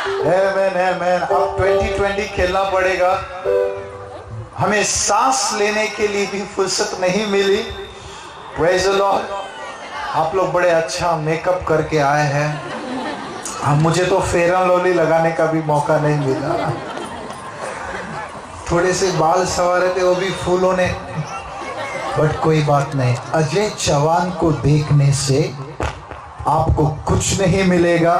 आमेन आमेन। अब 2020 खेलना पड़ेगा। हमें सांस लेने के लिए भी फुर्सत नहीं मिली। Praise the Lord. आप लोग बड़े अच्छा मेकअप करके आए हैं। मुझे तो फेयर एंड लवली लगाने का भी मौका नहीं मिला। थोड़े से बाल संवारे थे, वो भी फूलों ने, बट कोई बात नहीं। अजय चौहान को देखने से आपको कुछ नहीं मिलेगा,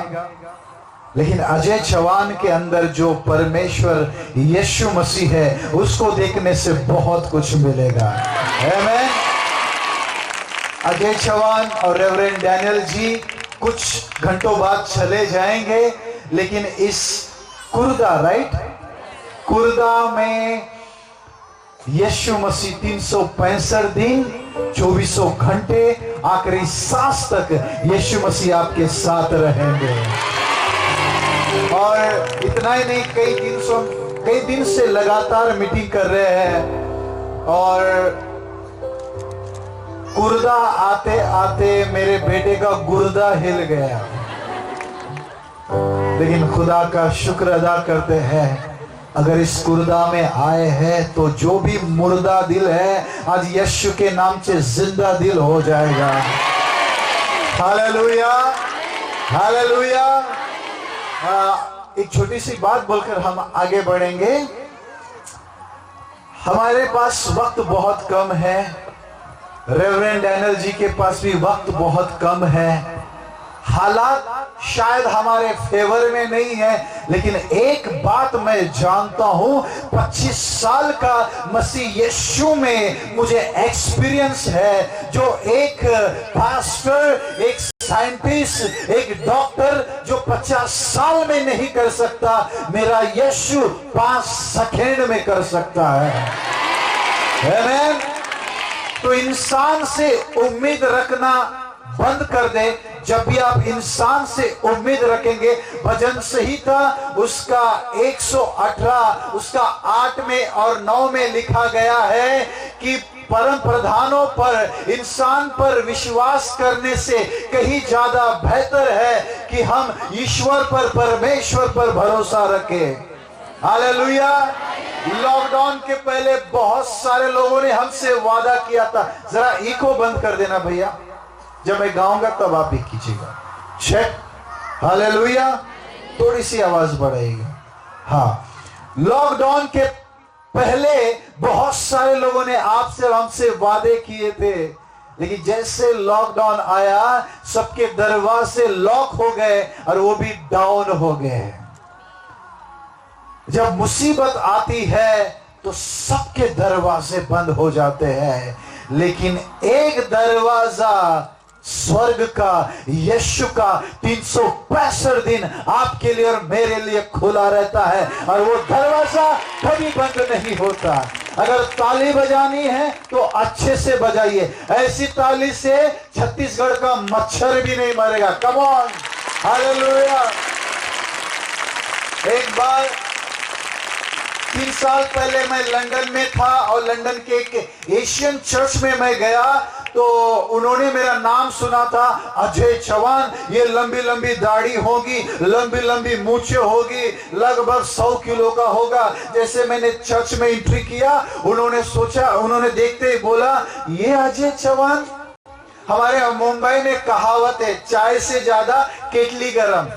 लेकिन अजय चौहान के अंदर जो परमेश्वर यीशु मसीह है उसको देखने से बहुत कुछ मिलेगा। आमेन। अजय चौहान और रेवरेंड डैनियल जी कुछ घंटों बाद चले जाएंगे, लेकिन इस कुर्दा कुर्दा में यीशु मसीह 365 दिन 24 घंटे आखिरी सांस तक यीशु मसीह आपके साथ रहेंगे। और इतना ही नहीं, कई दिन से लगातार मीटिंग कर रहे हैं। और कुर्दा आते आते मेरे बेटे का गुर्दा हिल गया, लेकिन खुदा का शुक्र अदा करते हैं। अगर इस कुर्दा में आए हैं तो जो भी मुर्दा दिल है आज यीशु के नाम से जिंदा दिल हो जाएगा। Hallelujah hallelujah. एक छोटी सी बात बोलकर हम आगे बढ़ेंगे। हमारे पास वक्त बहुत कम है, रेवरेंड डैनियल जी के पास भी वक्त बहुत कम है। हालात शायद हमारे फेवर में नहीं है, लेकिन एक बात मैं जानता हूं, 25 साल का मसीह यीशु में मुझे एक्सपीरियंस है। जो एक पास्टर, एक साइंटिस्ट, एक डॉक्टर जो 50 साल में नहीं कर सकता, मेरा यीशु 5 सेकंड में कर सकता है। आमीन। तो इंसान से उम्मीद रखना बंद कर दे। जब भी आप इंसान से उम्मीद रखेंगे, भजन संहिता उसका 118 उसका 8 में और 9 में लिखा गया है कि परम प्रधानों पर, इंसान पर विश्वास करने से कहीं ज्यादा बेहतर है कि हम ईश्वर पर, परमेश्वर पर भरोसा रखें। हालेलुया। लॉकडाउन के पहले बहुत सारे लोगों ने हमसे वादा किया था। जरा इको बंद कर देना भैया, जब मैं गाऊंगा तब आप भी कीजिएगा। चेक। हालेलुया। थोड़ी सी आवाज बढ़ाइएगा। हाँ, लॉकडाउन के पहले बहुत सारे लोगों ने आपसे हमसे वादे किए थे, लेकिन जैसे लॉकडाउन आया सबके दरवाजे लॉक हो गए और वो भी डाउन हो गए। जब मुसीबत आती है तो सबके दरवाजे बंद हो जाते हैं, लेकिन एक दरवाजा स्वर्ग का, यीशु का 365 दिन आपके लिए और मेरे लिए खुला रहता है, और वो दरवाजा कभी बंद नहीं होता। अगर ताली बजानी है तो अच्छे से बजाइए, ऐसी ताली से छत्तीसगढ़ का मच्छर भी नहीं मरेगा। Come on. हालेलुया। एक बार 3 साल पहले मैं लंदन में था और लंदन के एक एशियन चर्च में मैं गया, तो उन्होंने मेरा नाम सुना था, अजय चौहान। ये लंबी लंबी दाढ़ी होगी, लंबी लंबी मूछें होगी, लगभग 100 किलो का होगा। जैसे मैंने चर्च में एंट्री किया, उन्होंने सोचा, उन्होंने देखते ही बोला, ये अजय चौहान। हमारे मुंबई में कहावत है, चाय से ज्यादा केटली गरम।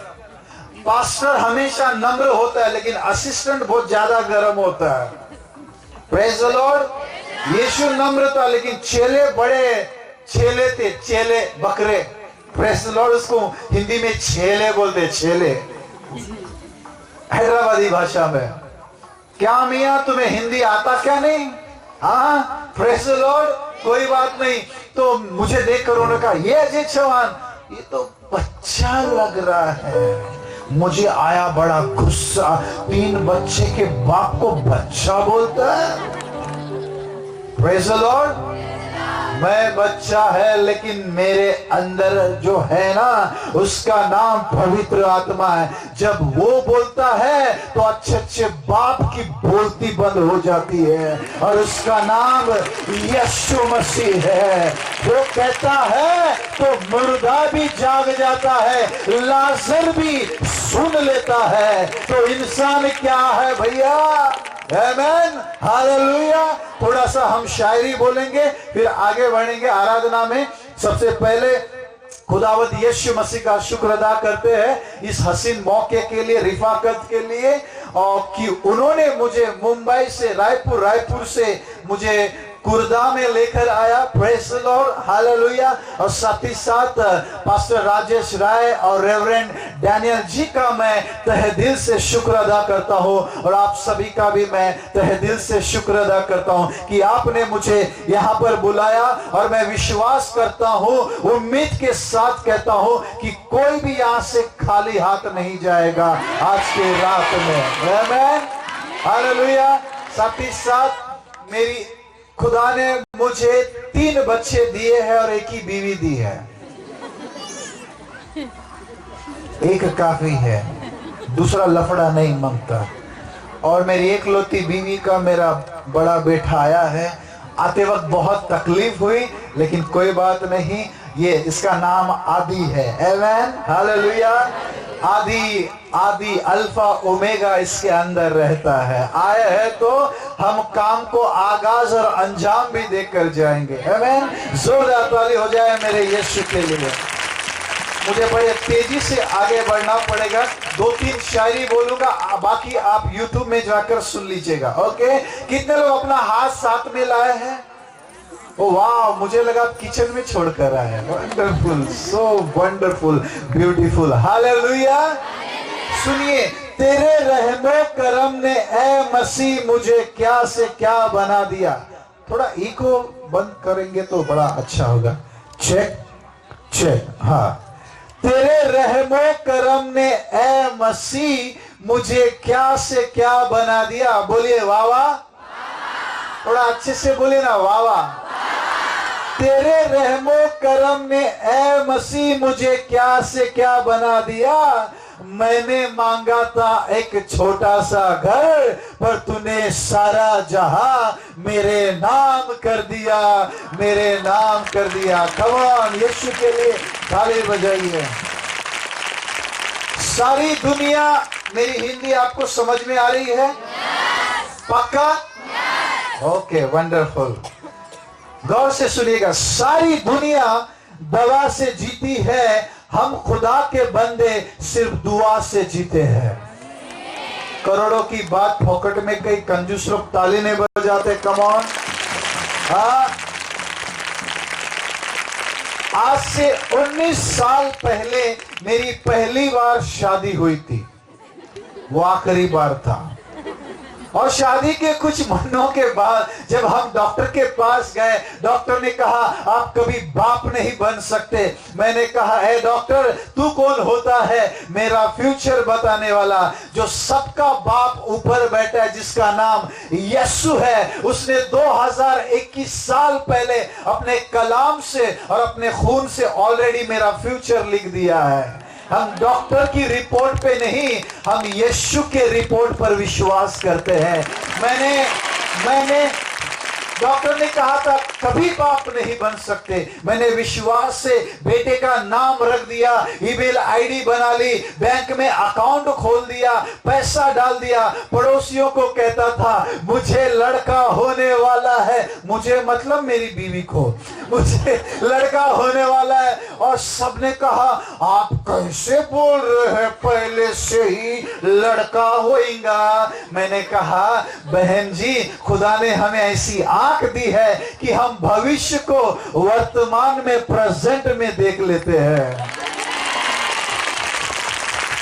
पास्टर हमेशा नम्र होता है, लेकिन असिस्टेंट बहुत ज्यादा गर्म होता है। Praise the Lord. यीशु नम्र था, लेकिन चेले बड़े चेले थे, चेले बकरे। Praise the Lord. उसको हिंदी में छेले बोलते, छेले, हैदराबादी भाषा में। क्या मियां तुम्हें हिंदी आता क्या नहीं? हाँ, प्रेज द लॉर्ड। कोई बात नहीं। तो मुझे देखकर उन्होंने कहा, ये अजय चौहान, ये तो बच्चा लग रहा है। मुझे आया बड़ा गुस्सा, 3 बच्चे के बाप को बच्चा बोलता है। Praise the Lord. मैं बच्चा है, लेकिन मेरे अंदर जो है ना, उसका नाम पवित्र आत्मा है। जब वो बोलता है तो अच्छे अच्छे बाप की बोलती बंद हो जाती है, और उसका नाम यीशु मसीह है। वो कहता है तो मुर्दा भी जाग जाता है, लाजर भी सुन लेता है। तो इंसान क्या है भैया? आमेन, हालेलुया। थोड़ा सा हम शायरी बोलेंगे, फिर आगे बढ़ेंगे आराधना में। सबसे पहले खुदावत यीशु मसीह का शुक्र अदा करते हैं इस हसीन मौके के लिए, रिफाकत के लिए, और कि उन्होंने मुझे मुंबई से रायपुर से मुझे कुर्दा में लेकर आया। Praise the Lord, hallelujah. और साथ ही साथ पास्टर राजेश राय और रेवरेंड डैनियल जी का मैं तहे दिल से शुक्र अदा करता हूं, और आप सभी का भी मैं तहे दिल से शुक्र अदा करता हूं कि आपने मुझे यहां पर बुलाया। और मैं विश्वास करता हूं, उम्मीद के साथ कहता हूं कि कोई भी यहां से खाली हाथ नहीं जाएगा आज के रात में। आमीन, हालेलुया। साथ ही साथ मेरी खुदा ने मुझे 3 बच्चे दिए हैं और एक ही बीवी दी है। एक काफी है, दूसरा लफड़ा नहीं मांगता। और मेरी एकलौती बीवी का मेरा बड़ा बेटा आया है। आते वक्त बहुत तकलीफ हुई, लेकिन कोई बात नहीं, ये इसका नाम आदि है। आमेन, हालेलुया। आदि अल्फा ओमेगा इसके अंदर रहता है। आए है तो हम काम को आगाज और अंजाम भी देकर जाएंगे। आमेन, जोरदार ताली हो जाए मेरे यीशु के लिए। मुझे बड़े तेजी से आगे बढ़ना पड़ेगा। 2-3 शायरी बोलूंगा, बाकी आप YouTube में जाकर सुन लीजिएगा। ओके, कितने लोग अपना हाथ साथ में लाए हैं? ओ वाह, मुझे लगा किचन में छोड़कर आए। Wonderful, so wonderful, beautiful, hallelujah. सुनिए, तेरे रहमो करम ने ए मसीह मुझे क्या से क्या बना दिया। थोड़ा इको बंद करेंगे तो बड़ा अच्छा होगा। चेक, हाँ। तेरे रहमो करम ने ए मसीह मुझे क्या से क्या बना दिया। बोलिए वाह वाह, थोड़ा अच्छे से बोलिए ना, वाह वाह। तेरे रहमो करम ने ए मसीह मुझे क्या से क्या बना दिया। मैंने मांगा था एक छोटा सा घर, पर तूने सारा जहां मेरे नाम कर दिया, मेरे नाम कर दिया। कम ऑन, यीशु के लिए ताली बजाइए। सारी दुनिया, मेरी हिंदी आपको समझ में आ रही है? पक्का? Okay, wonderful. गौर से सुनिएगा। सारी दुनिया दवा से जीती है, हम खुदा के बंदे सिर्फ दुआ से जीते हैं। करोड़ों की बात फोकट में कई कंजूस लोग ताली नहीं बजाते। Come on. हाँ, आज से 19 साल पहले मेरी पहली बार शादी हुई थी। वो आखिरी बार था। और शादी के कुछ महीनों के बाद जब हम डॉक्टर के पास गए, डॉक्टर ने कहा आप कभी बाप नहीं बन सकते। मैंने कहा ए डॉक्टर, तू कौन होता है मेरा फ्यूचर बताने वाला? जो सबका बाप ऊपर बैठा है, जिसका नाम यीशु है। उसने 2021 साल पहले अपने कलाम से और अपने खून से ऑलरेडी मेरा फ्यूचर लिख दिया है। हम डॉक्टर की रिपोर्ट पे नहीं, हम यीशु के रिपोर्ट पर विश्वास करते हैं। मैंने डॉक्टर ने कहा था कभी बाप नहीं बन सकते। मैंने विश्वास से बेटे का नाम रख दिया, ईमेल आईडी बना ली, बैंक में अकाउंट खोल दिया, पैसा डाल दिया। पड़ोसियों को कहता था मुझे लड़का होने वाला है, मुझे मतलब मेरी बीवी को, मुझे लड़का होने वाला है। और सबने कहा आप कैसे बोल रहे हैं, पहले से ही लड़का होगा। मैंने कहा बहन जी, खुदा ने हमें ऐसी आंख दी है कि हम भविष्य को वर्तमान में, प्रेजेंट में देख लेते हैं।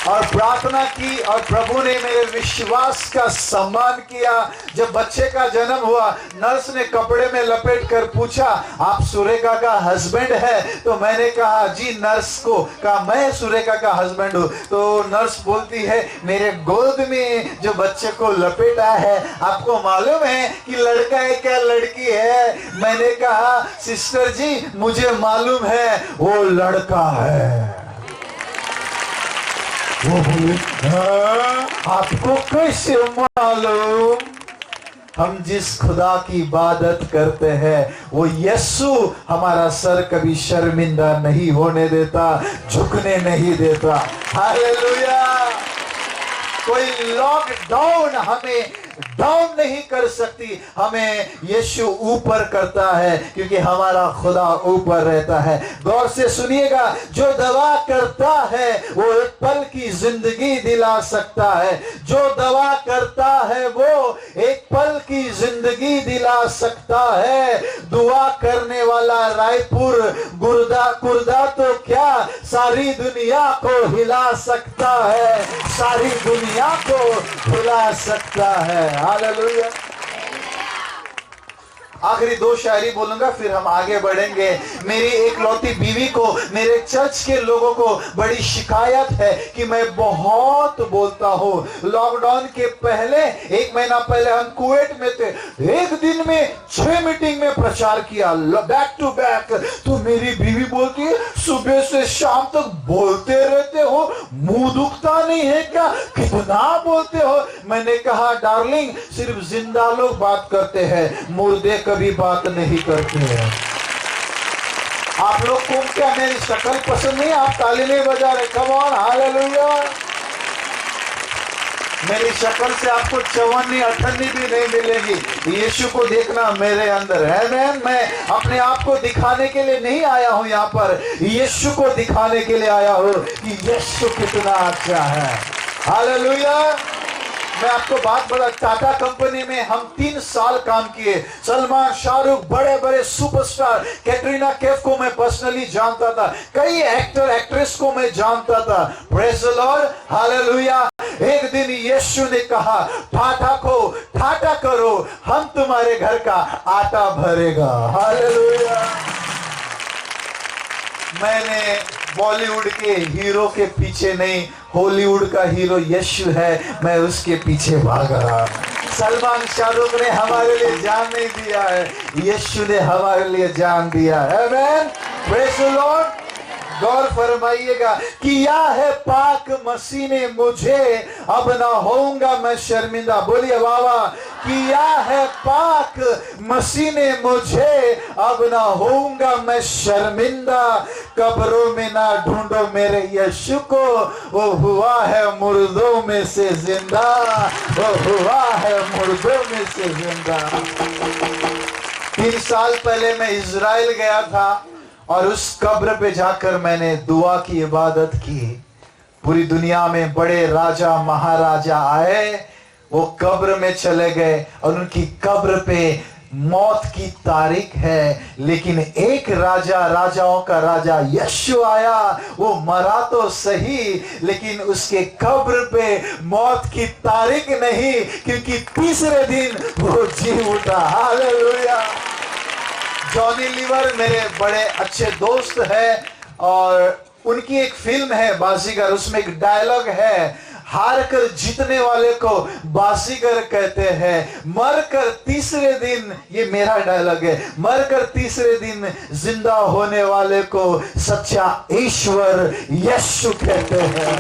और प्रार्थना की और प्रभु ने मेरे विश्वास का सम्मान किया। जब बच्चे का जन्म हुआ, नर्स ने कपड़े में लपेट कर पूछा, आप सुरेखा का हस्बैंड है? तो मैंने कहा जी, नर्स को कहा मैं सुरेखा का हस्बैंड हूँ। तो नर्स बोलती है, मेरे गोद में जो बच्चे को लपेटा है, आपको मालूम है कि लड़का है क्या लड़की है? मैंने कहा सिस्टर जी, मुझे मालूम है वो लड़का है। वो बोले, आपको कैसे मालूम? हम जिस खुदा की इबादत करते हैं वो यीशु हमारा सर कभी शर्मिंदा नहीं होने देता, झुकने नहीं देता। हालेलुया। कोई लॉकडाउन हमें डाउन नहीं कर सकती, हमें यीशु ऊपर करता है, क्योंकि हमारा खुदा ऊपर रहता है। गौर से सुनिएगा, जो दवा करता है वो एक पल की जिंदगी दिला सकता है। जो दवा करता है वो एक पल की जिंदगी दिला सकता है। दुआ करने वाला रायपुर कुर्दा तो क्या सारी दुनिया को हिला सकता है, सारी दुनिया को हिला सकता है। हालेलुया। आखिरी दो शायरी बोलूंगा, फिर हम आगे बढ़ेंगे। मेरी एकलौती बीवी को, मेरे चर्च के लोगों को बड़ी शिकायत है कि मैं बहुत बोलता हूं। लॉकडाउन के पहले, एक महीना पहले हम कुवैत में थे, एक दिन में 6 मीटिंग में प्रचार किया, बैक टू बैक। तो मेरी बीवी बोलती है, सुबह से शाम तक बोलते रहते हो, मुंह दुखता नहीं है क्या? कितना बोलते हो? मैंने कहा डार्लिंग, सिर्फ जिंदा लोग बात करते हैं, मुर्दे कभी बात नहीं करते हैं। आप लोग को क्या मेरी शक्ल पसंद नहीं? आप ताली नहीं बजा रहे? Come on, hallelujah. मेरी शक्ल से आपको 54 58 भी नहीं मिलेगी। यीशु को देखना मेरे अंदर है। मैं अपने आप को दिखाने के लिए नहीं आया हूं यहाँ पर, यीशु को दिखाने के लिए आया हूं कि यीशु कितना अच्छा है। हालेलुया। मैं आपको बात बता, टाटा कंपनी में हम 3 साल काम किए। सलमान, शाहरुख, बड़े बड़े सुपरस्टार, कैटरीना कैफ को मैं पर्सनली जानता था, कई एक्टर एक्ट्रेस को मैं जानता था। Praise the Lord, hallelujah. एक दिन यीशु ने कहा, टाटा को टाटा करो, हम तुम्हारे घर का आटा भरेगा। हालेलुया। मैंने बॉलीवुड के हीरो के पीछे नहीं, हॉलीवुड का हीरो यीशु है, मैं उसके पीछे भाग रहा। सलमान, शाहरुख ने हमारे लिए जान नहीं दिया है, यीशु ने हमारे लिए जान दिया है। आमीन। Praise the lord. गौर फरमाइएगा, किया है पाक मसीह ने मुझे, अब ना होऊंगा मैं शर्मिंदा। बोलिए बाबा, किया है पाक मसीह ने मुझे, अब ना होऊंगा मैं शर्मिंदा। कब्रों में ना ढूंढो मेरे यीशु को, वो हुआ है मुर्दों में से जिंदा, वो हुआ है मुर्दों में से जिंदा। 3 साल पहले मैं इजराइल गया था और उस कब्र पे जाकर मैंने दुआ की इबादत की। पूरी दुनिया में बड़े राजा महाराजा आए, वो कब्र में चले गए और उनकी कब्र पे मौत की तारीख है, लेकिन एक राजा, राजाओं का राजा यीशु आया। वो मरा तो सही, लेकिन उसके कब्र पे मौत की तारीख नहीं, क्योंकि तीसरे दिन वो जी उठा। हालेलुया। जॉनी लीवर मेरे बड़े अच्छे दोस्त है और उनकी एक फिल्म है बाजीगर, उसमें एक डायलॉग है, हार कर जीतने वाले को बाजीगर कहते हैं, मरकर तीसरे दिन, ये मेरा डायलॉग है, मरकर तीसरे दिन जिंदा होने वाले को सच्चा ईश्वर यीशु कहते हैं।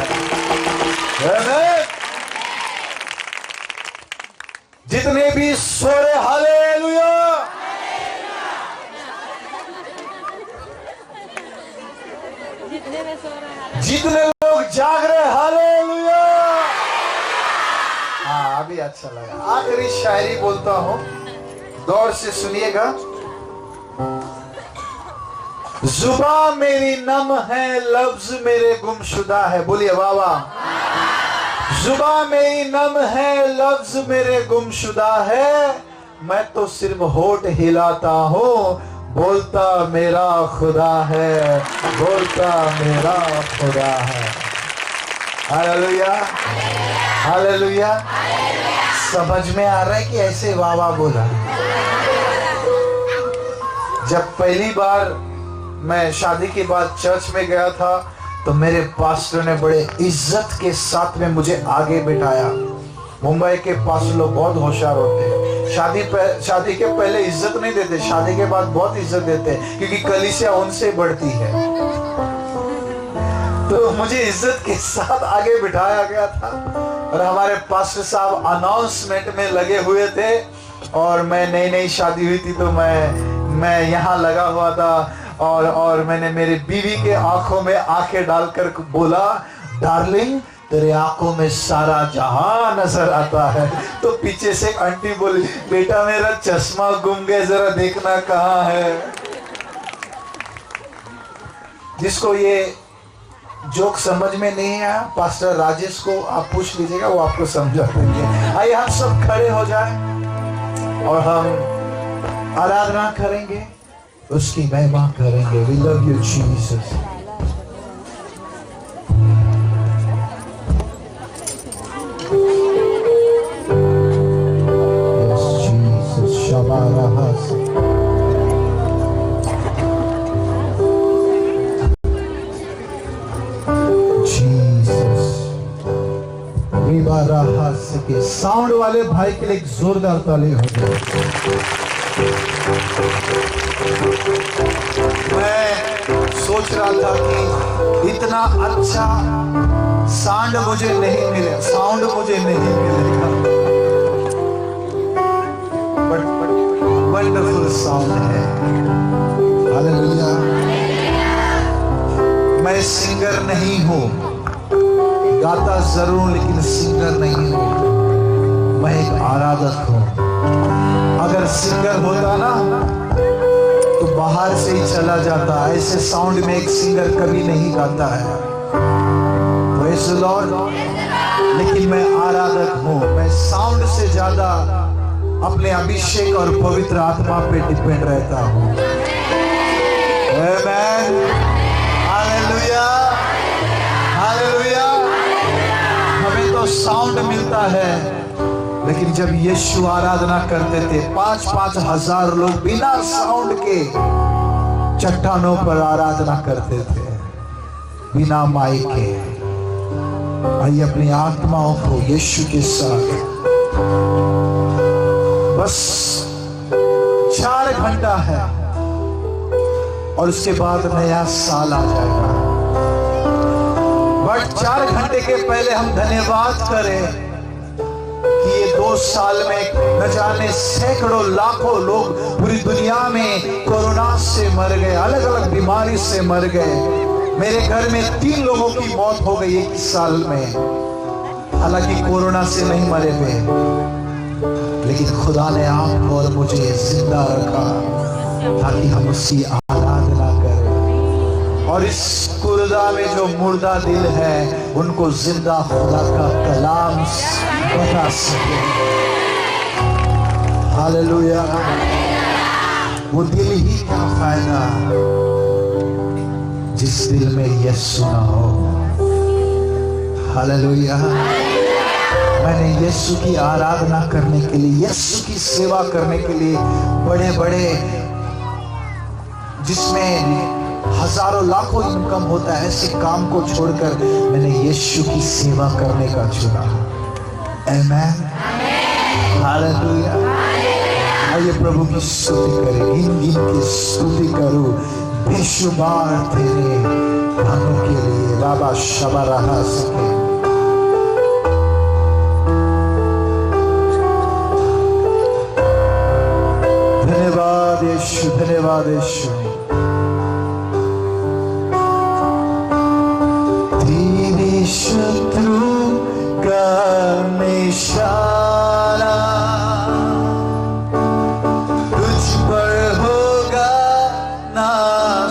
जितने भी सोरे, हालेलुया। जितने लोग जाग रहे, हालेलुया। हाँ, अभी अच्छा लगा। आखिरी शायरी बोलता हूं, गौर से सुनिएगा। जुबान मेरी नम है, लफ्ज मेरे गुमशुदा है। बोलिए बाबा। जुबान मेरी नम है, लफ्ज मेरे गुमशुदा है, मैं तो सिर्फ होठ हिलाता हूं, बोलता मेरा खुदा है, बोलता मेरा खुदा है। Hallelujah, hallelujah. समझ में आ रहा है कि ऐसे वाह वाह बोला? जब पहली बार मैं शादी के बाद चर्च में गया था तो मेरे पास्टर ने बड़े इज्जत के साथ में मुझे आगे बिठाया। मुंबई के पास्टर लोग बहुत होशियार होते हैं। शादी के पहले इज्जत नहीं देते, शादी के बाद बहुत इज्जत देते हैं, क्योंकि कलीसिया उनसे बढ़ती है। तो मुझे इज्जत के साथ आगे बिठाया गया था और हमारे पास्टर साहब अनाउंसमेंट में लगे हुए थे और मैं नई शादी हुई थी तो मैं यहाँ लगा हुआ था और मैंने मेरी बीवी के आंखों में आंखें डालकर बोला, डार्लिंग तेरे आंखों में सारा जहां नजर आता है। तो पीछे से एक आंटी बोली, बेटा मेरा चश्मा गुम गया, जरा देखना कहाँ है। जिसको ये जोक समझ में नहीं आया, पास्टर राजेश को आप पूछ लीजिएगा, वो आपको समझा देंगे। आइए हम सब खड़े हो जाएं और हम आराधना करेंगे, उसकी महिमा करेंगे। We love you Jesus। Yes Jesus, Shabarahas। Jesus, Ribarahas के साउंड वाले भाई के लिए एक जोरदार ताली हो जाए। मैं सोच रहा था कि इतना अच्छा साउंड मुझे नहीं मिलेगा, बट वंडरफुल साउंड है। हालेलुया। मैं सिंगर नहीं हूँ, गाता जरूर लेकिन सिंगर नहीं हूँ, मैं एक आराधक हूँ। अगर सिंगर होता ना तो बाहर से ही चला जाता, ऐसे साउंड में एक सिंगर कभी नहीं गाता है। Praise the Lord. लेकिन मैं आराधक हूँ, मैं साउंड से ज्यादा अपने अभिषेक और पवित्र आत्मा पे डिपेंड रहता हूँ। आमेन, हालेलुया, हालेलुया। हमें तो साउंड मिलता है, लेकिन जब यीशु आराधना करते थे 5-5 हजार लोग बिना साउंड के चट्टानों पर आराधना करते थे, बिना माइक के। आइए अपनी आत्माओं को यीशु के साथ बस 4 घंटा है और उसके बाद नया साल आ जाएगा। बट 4 घंटे के पहले हम धन्यवाद करें कि ये 2 साल में न जाने सैकड़ों लाखों लोग पूरी दुनिया में कोरोना से मर गए, अलग अलग बीमारी से मर गए। मेरे घर में 3 लोगों की मौत हो गई 1 साल में, हालांकि कोरोना से नहीं मरे थे, लेकिन खुदा ने आपको और मुझे जिंदा रखा ताकि हम उसकी आराधना करें और इस कुर्दा में जो मुर्दा दिल है उनको जिंदा खुदा का कलाम बता सके। हालेलुया। वो दिल ही क्या फायदा जिस दिल में यीशु ना हो। हालेलुया। मैंने यीशु की आराधना करने के लिए, यीशु की सेवा करने के लिए बड़े बड़े, जिसमें हजारों लाखों इनकम होता है, ऐसे काम को छोड़कर मैंने यीशु की सेवा करने का चुना। आमेन, हालेलुया। आइए प्रभु की स्तुति करें, गिन के स्तुति करूं बेशुमार तेरे नामों के लिए। बाबा शबा रहा सके। धन्यवाद यीशु, धन्यवाद यीशु। तेरे शत्रु का निशाना तुझ पर होगा ना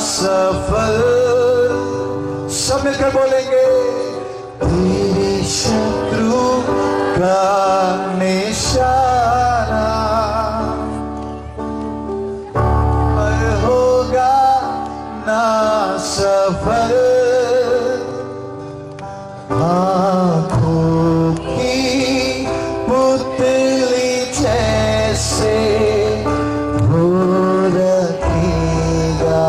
सफल। सब मिलकर बोलेंगे, तेरे शत्रु का निशाना पर हो आँखों की पुतली जैसे वो रखेगा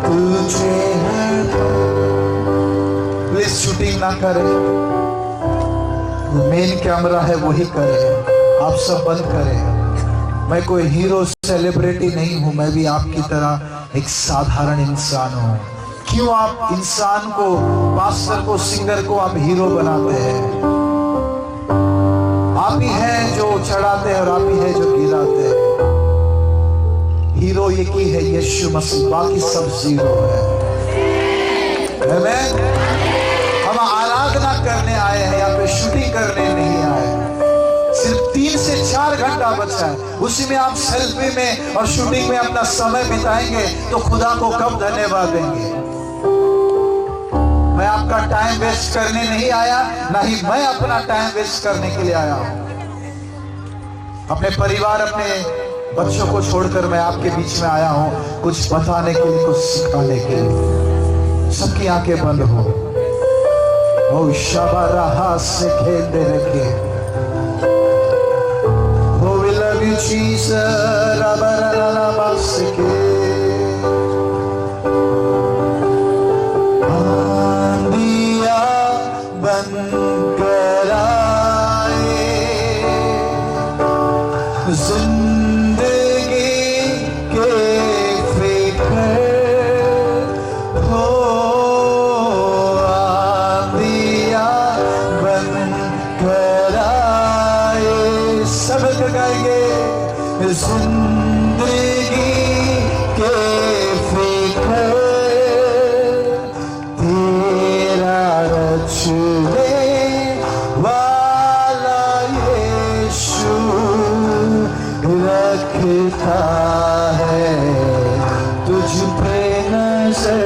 तुझे प्लीज शूटिंग ना करे, मेन कैमरा है वही करे, आप सब बंद करें। मैं कोई हीरो सेलिब्रिटी नहीं हूं, मैं भी आपकी तरह एक साधारण इंसान हूं। क्यों आप इंसान को, पास्टर को, सिंगर को आप हीरो बनाते हैं? आप ही हैं जो चढ़ाते हैं और आप ही हैं जो गिराते हैं। हीरो एक ही है, यीशु मसीह, बाकी सब जीरो है। आमीन। हम आराधना करने आए हैं, यहाँ पे शूटिंग करने नहीं आए। सिर्फ 3 से 4 घंटा बचा है, उसी में आप सेल्फी में और शूटिंग में अपना समय बिताएंगे तो खुदा को कब धन्यवाद देंगे? मैं आपका टाइम वेस्ट करने नहीं आया, ना ही मैं अपना टाइम वेस्ट करने के लिए आया हूं। अपने परिवार, अपने बच्चों को छोड़कर मैं आपके बीच में आया हूं, कुछ बताने के लिए, कुछ सिखाने के लिए। सबकी आंखें बंद हो। ओ शाबारा हाथ से खेल दे रखे। Oh, we love you, Jesus. आंधिया बनकर आए, जिंदगी के फिक्र हो। आंधिया बनकर आए, सब गाएंगे। जिंदगी के फिक्र तेरा रचने वाला यीशु रखता है तुझ पे नजर।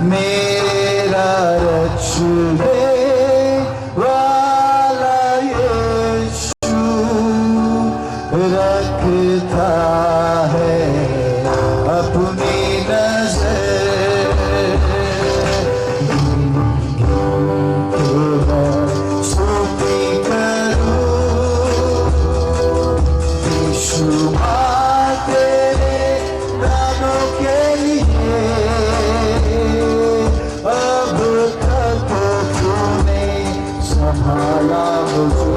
मेरा रचने रखता है अपनी नजर। स्तुति करूं यीशु तेरे नामों के लिए। अब तक तूने संभाला मुझे,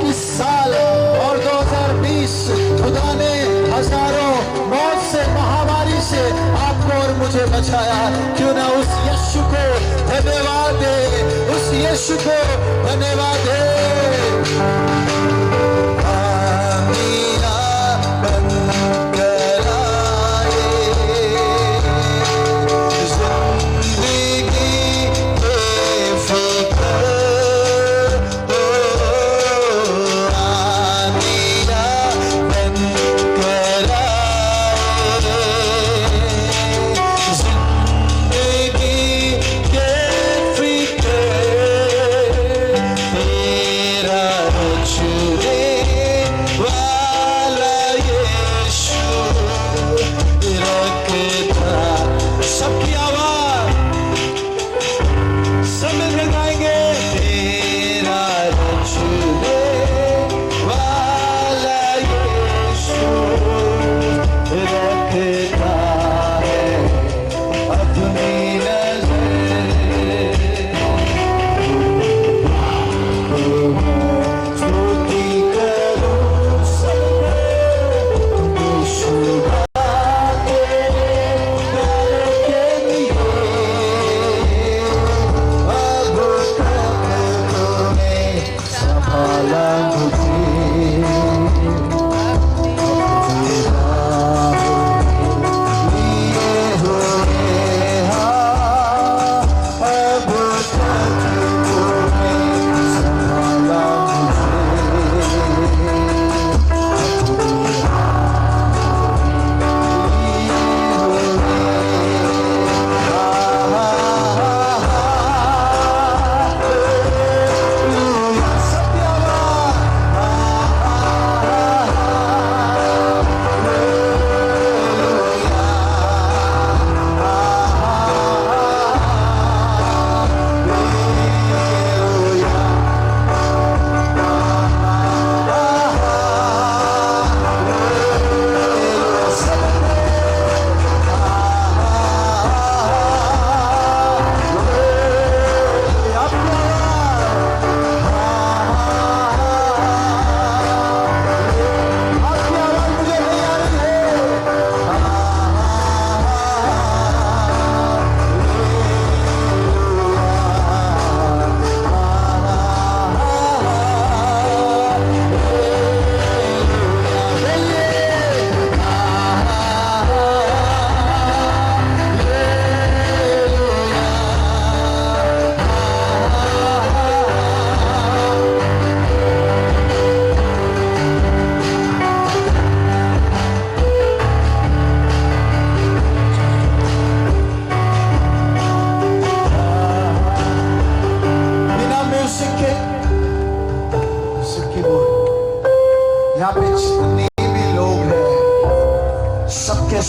साल और 2020 खुदा ने हजारों मौत से, महामारी से आपको और मुझे बचाया। क्यों ना उस यीशु को धन्यवाद दे, उस यीशु को धन्यवाद दे।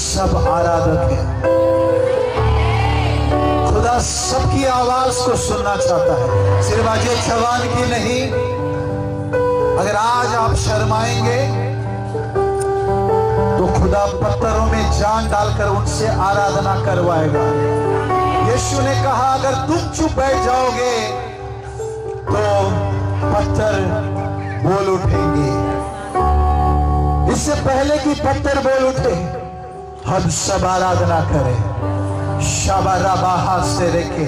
सब आराधक हैं। खुदा सबकी आवाज को सुनना चाहता है, सिर्फ अजय चौहान की नहीं। अगर आज आप शर्माएंगे तो खुदा पत्थरों में जान डालकर उनसे आराधना करवाएगा। यीशु ने कहा अगर तुम चुप बैठ जाओगे तो पत्थर बोल उठेंगे। इससे पहले कि पत्थर बोल उठे, हम सब आराधना करें। शाबारा बाहा से रेखे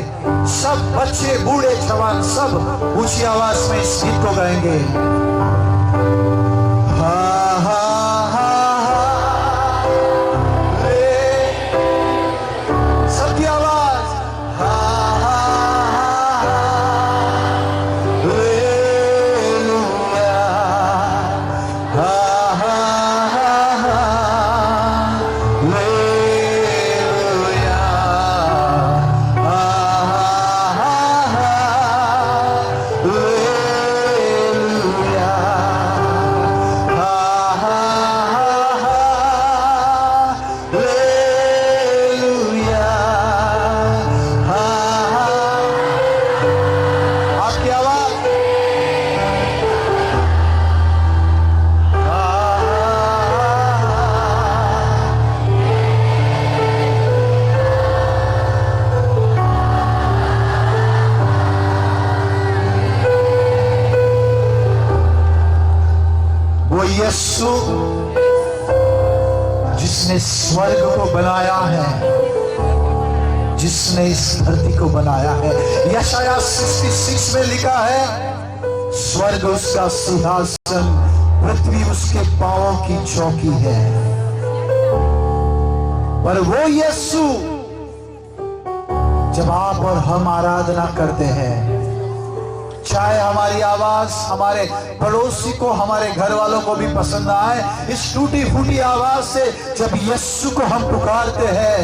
सब बच्चे बूढ़े जवान सब ऊंची आवाज में इस गीत को गाएंगे। हा हा यीशु जिसने स्वर्ग को बनाया है, जिसने इस धरती को बनाया है। यशाया 66 में लिखा है, स्वर्ग उसका सिंहासन, पृथ्वी उसके पांवों की चौकी है। पर वो यीशु जब आप और हम आराधना करते हैं, चाहे हमारी आवाज हमारे पड़ोसी को, हमारे घर वालों को भी पसंद आए, इस टूटी फूटी आवाज से जब यीशु को हम पुकारते हैं,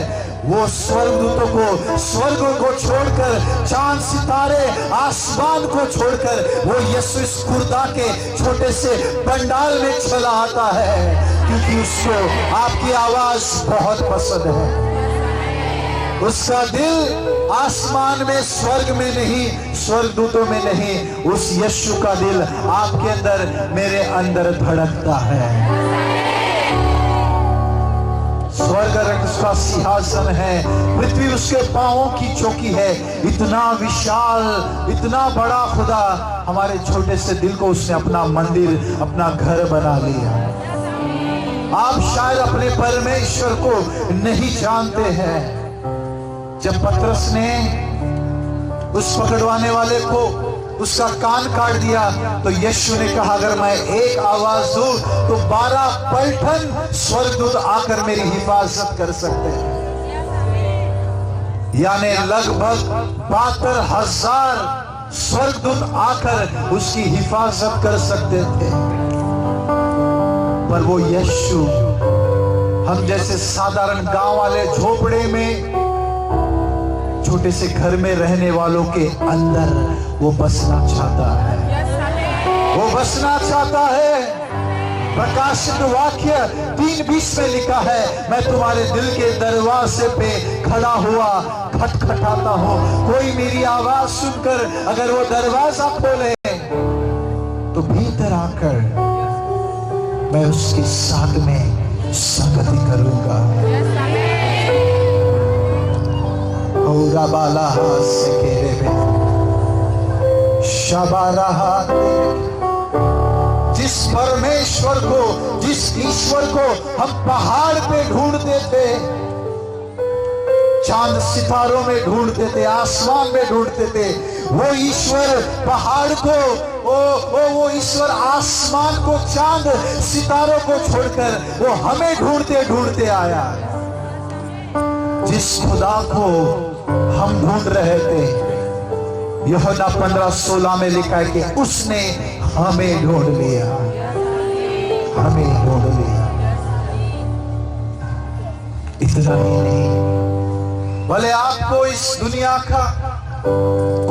वो स्वर्गदूतों को, स्वर्ग को छोड़कर, चांद सितारे आसमान को छोड़कर वो यीशु इस खुर्दा के छोटे से पंडाल में चला आता है, क्योंकि उसको आपकी आवाज बहुत पसंद है। उसका दिल आसमान में, स्वर्ग में नहीं, स्वर्गदूतों में नहीं, उस यीशु का दिल आपके अंदर, मेरे अंदर धड़कता है। स्वर्ग उसका सिंहासन है, पृथ्वी उसके पांवों की चौकी है। इतना विशाल, इतना बड़ा खुदा हमारे छोटे से दिल को उसने अपना मंदिर, अपना घर बना लिया। आप शायद अपने परमेश्वर को नहीं जानते हैं। जब पतरस ने उस पकड़वाने वाले को उसका कान काट दिया तो यीशु ने कहा अगर मैं एक आवाज दूं तो 12 पलटन स्वर्गदूत आकर मेरी हिफाजत कर सकते हैं। यानी लगभग 72,000 स्वर्गदूत आकर उसकी हिफाजत कर सकते थे। पर वो यीशु हम जैसे साधारण गांव वाले झोपड़े में, छोटे से घर में रहने वालों के अंदर वो बसना चाहता है। वो बसना चाहता है। प्रकाशित वाक्य 3:20 में लिखा है, मैं तुम्हारे दिल के दरवाजे पे खड़ा हुआ खटखटाता हूं। कोई मेरी आवाज सुनकर अगर वो दरवाजा खोले तो भीतर आकर मैं उसके साथ में संगति करूंगा। जिस परमेश्वर को, जिस ईश्वर को हम पहाड़ पे ढूंढते थे, चांद सितारों में ढूंढते थे, आसमान में ढूंढते थे, वो ईश्वर पहाड़ को, वो ईश्वर आसमान को, चांद सितारों को छोड़कर वो हमें ढूंढते ढूंढते आया। जिस खुदा को हम ढूंढ रहे थे, यूहन्ना 15:16 में लिखा है कि उसने हमें ढूंढ लिया, हमें ढूंढ लिया। इतना ही नहीं, भले आपको इस दुनिया का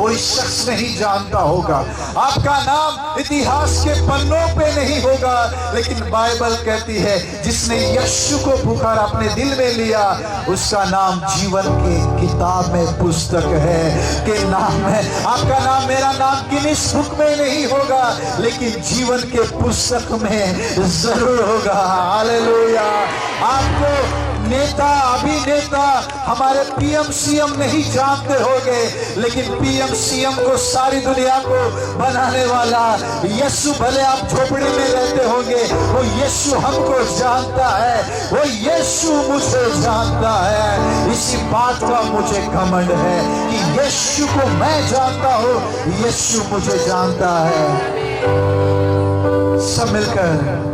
कोई शख्स नहीं जानता होगा, आपका नाम इतिहास के पन्नों पे नहीं होगा, लेकिन बाइबल कहती है जिसने यीशु को पुकारा, अपने दिल में लिया, उसका नाम जीवन के किताब में पुस्तक है के नाम है। आपका नाम, मेरा नाम गिनीज बुक में नहीं होगा, लेकिन जीवन के पुस्तक में जरूर होगा। हालेलुया। आपको नेता, अभिनेता, हमारे पीएम सीएम नहीं जानते होंगे, लेकिन पीएम सीएम को सारी दुनिया को बनाने वाला यीशु, भले आप झोपड़ी में रहते होंगे, वो यीशु हमको जानता है, वो यीशु मुझे जानता है। इसी बात का मुझे घमंड है कि यीशु को मैं जानता हूँ, यीशु मुझे जानता है। सब मिलकर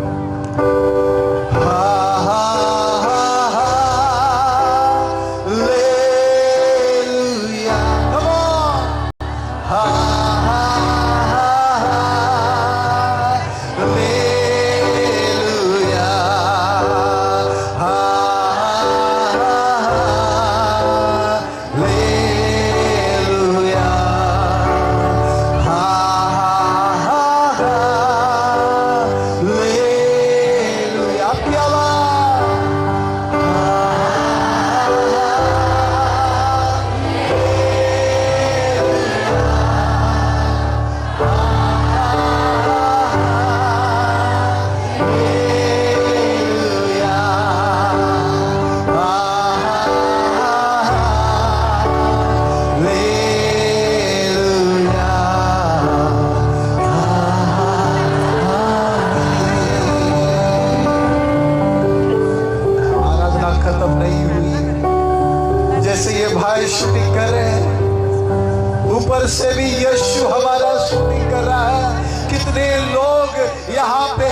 से भी यीशु हमारा शूटिंग कर रहा है। कितने लोग यहाँ पे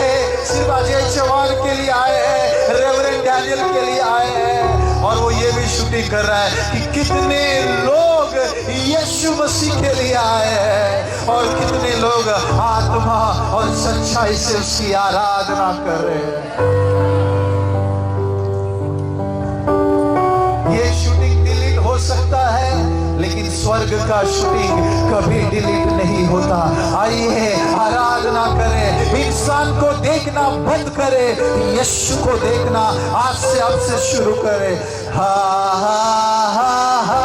सिर्फ अजय चौहान के लिए आए हैं, रेवरेंड डैनियल के लिए आए हैं, और वो ये भी शूटिंग कर रहा है कि कितने लोग यीशु मसीह के लिए आए हैं और कितने लोग आत्मा और सच्चाई से उसकी आराधना कर रहे हैं। ये शूटिंग डिलीट हो सकता है, लेकिन स्वर्ग का शूटिंग कभी डिलीट नहीं होता। आइए आराधना करें, इंसान को देखना बंद करें, यीशु को देखना आज से अब से शुरू करें। हा हा हा हा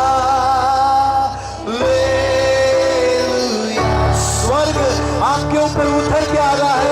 लेलुया। स्वर्ग आपके ऊपर उतर के आ रहा है।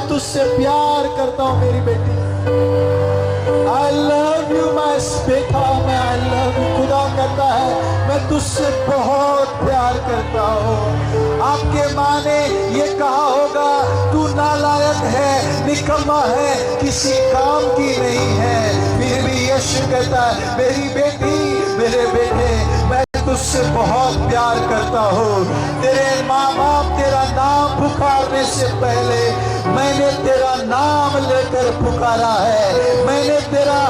तुझसे प्यार करता हूँ मेरी बेटी। I love you my बेटा, मैं I love you। खुदा कहता है मैं तुझसे बहुत प्यार करता हूँ। आपके माँ ने ये कहा होगा तू नालायक है, निकम्मा है, किसी काम की नहीं है, फिर भी यीशु कहता है मेरी बेटी, मेरे बेटे, मैं तुझसे तुझसे बहुत प्यार करता हूँ। तेरे माँ बाप तेरा नाम पुकारने से पहले मैंने तेरा नाम लेकर पुकारा है। मैंने तेरा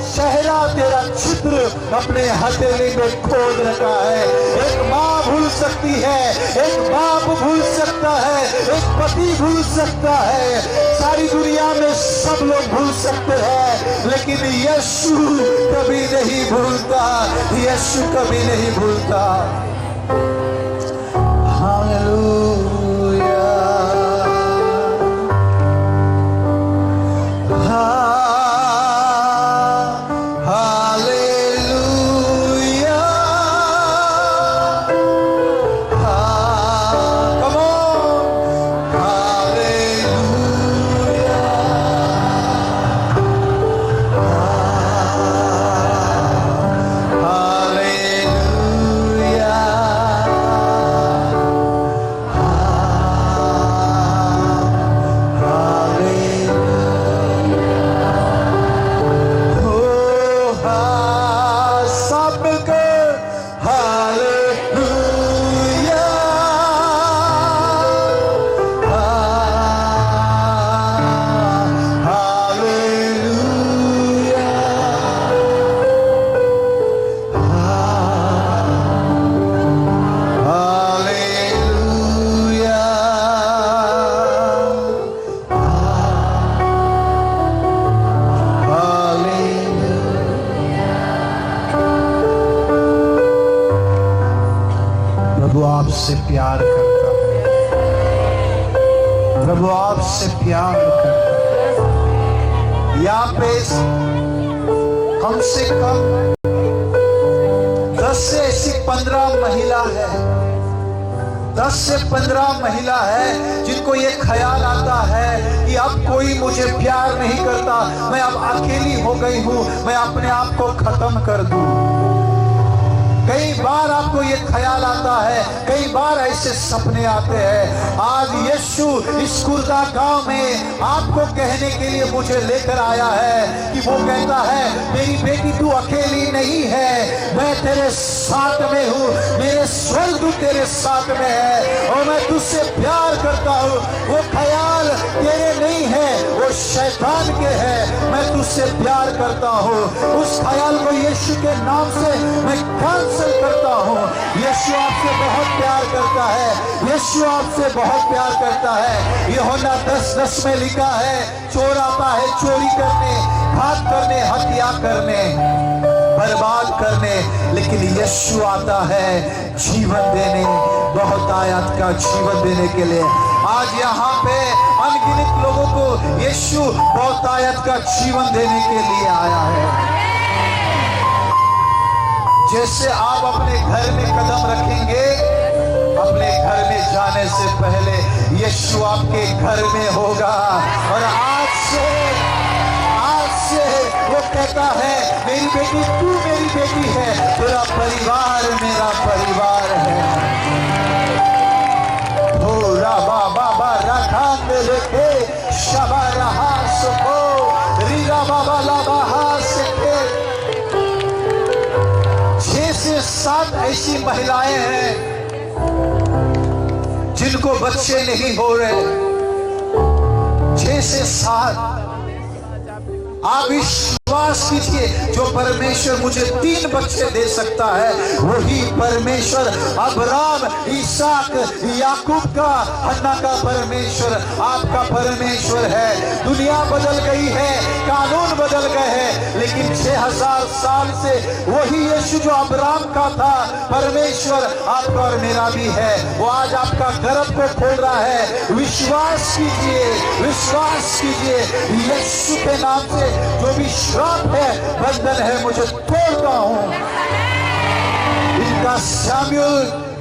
चेहरा, तेरा चित्र अपने हथेली में खोद रखा है। एक माँ भूल सकती है, एक बाप भूल सकता है, एक पति भूल सकता है, सारी दुनिया में सब लोग भूल सकते हैं, लेकिन यीशु कभी नहीं भूलता। यीशु कभी नहीं भूलता। हालेलुया, आपसे प्यार करता है। प्रभु आपसे प्यार करता है। यहाँ पे कम से कम 10 से ऐसी 15 महिला है, 10 से 15 महिला है जिनको ये ख्याल आता है कि अब कोई मुझे प्यार नहीं करता, मैं अब अकेली हो गई हूं, मैं अपने आप को खत्म कर दूं। कई बार आपको ये ख्याल आता है, कई बार ऐसे सपने आते हैं। आज यीशु इस कुर्दा गांव में आपको कहने के लिए मुझे लेकर आया है कि वो कहता है मेरी बेटी तू अकेली नहीं है, मैं तेरे साथ में हूँ, मेरे स्वर्गदूत तेरे साथ में है और मैं तुझसे प्यार करता हूँ। वो ख्याल तेरे नहीं है, वो शैतान के है। मैं तुझसे प्यार करता हूँ। उस ख्याल को यीशु के नाम से मैं करता हूं। यीशु आपसे बहुत प्यार करता है। यीशु आपसे बहुत प्यार करता है। यूहन्ना 10:10 में लिखा है चोर आता है चोरी करने, घात करने, हत्या करने, बर्बाद करने, लेकिन यीशु आता है जीवन देने, बहुतायत का जीवन देने के लिए। आज यहाँ पे अनगिनत लोगों को यीशु बहुतायत का जीवन देने के लिए आया है। जैसे आप अपने घर में कदम रखेंगे, अपने घर में जाने से पहले यीशु आपके घर में होगा। और आज से वो कहता है मेरी बेटी तू मेरी बेटी है, तेरा परिवार मेरा परिवार है। हो राबा बाबा राखान लेके शबा रहा सको रीरा बाबा लाबा से 6 से 7 ऐसी महिलाएं हैं जिनको बच्चे नहीं हो रहे। 6 से 7। आप विश्वास कीजिए, जो परमेश्वर मुझे 3 बच्चे दे सकता है वही परमेश्वर अब्राहम, इसहाक, याकूब का, हन्ना का परमेश्वर आपका परमेश्वर है। दुनिया बदल गई है, कानून बदल गए हैं, लेकिन 6000 साल से वही यीशु जो अब्राहम का था परमेश्वर आपका और मेरा भी है। वो आज आपका गर्भ को खोल रहा है। विश्वास कीजिए, विश्वास कीजिए। यीशु के नाम से जो भी श्राप है, बंधन है, मुझे तोड़ता हूं। इनका शामिल,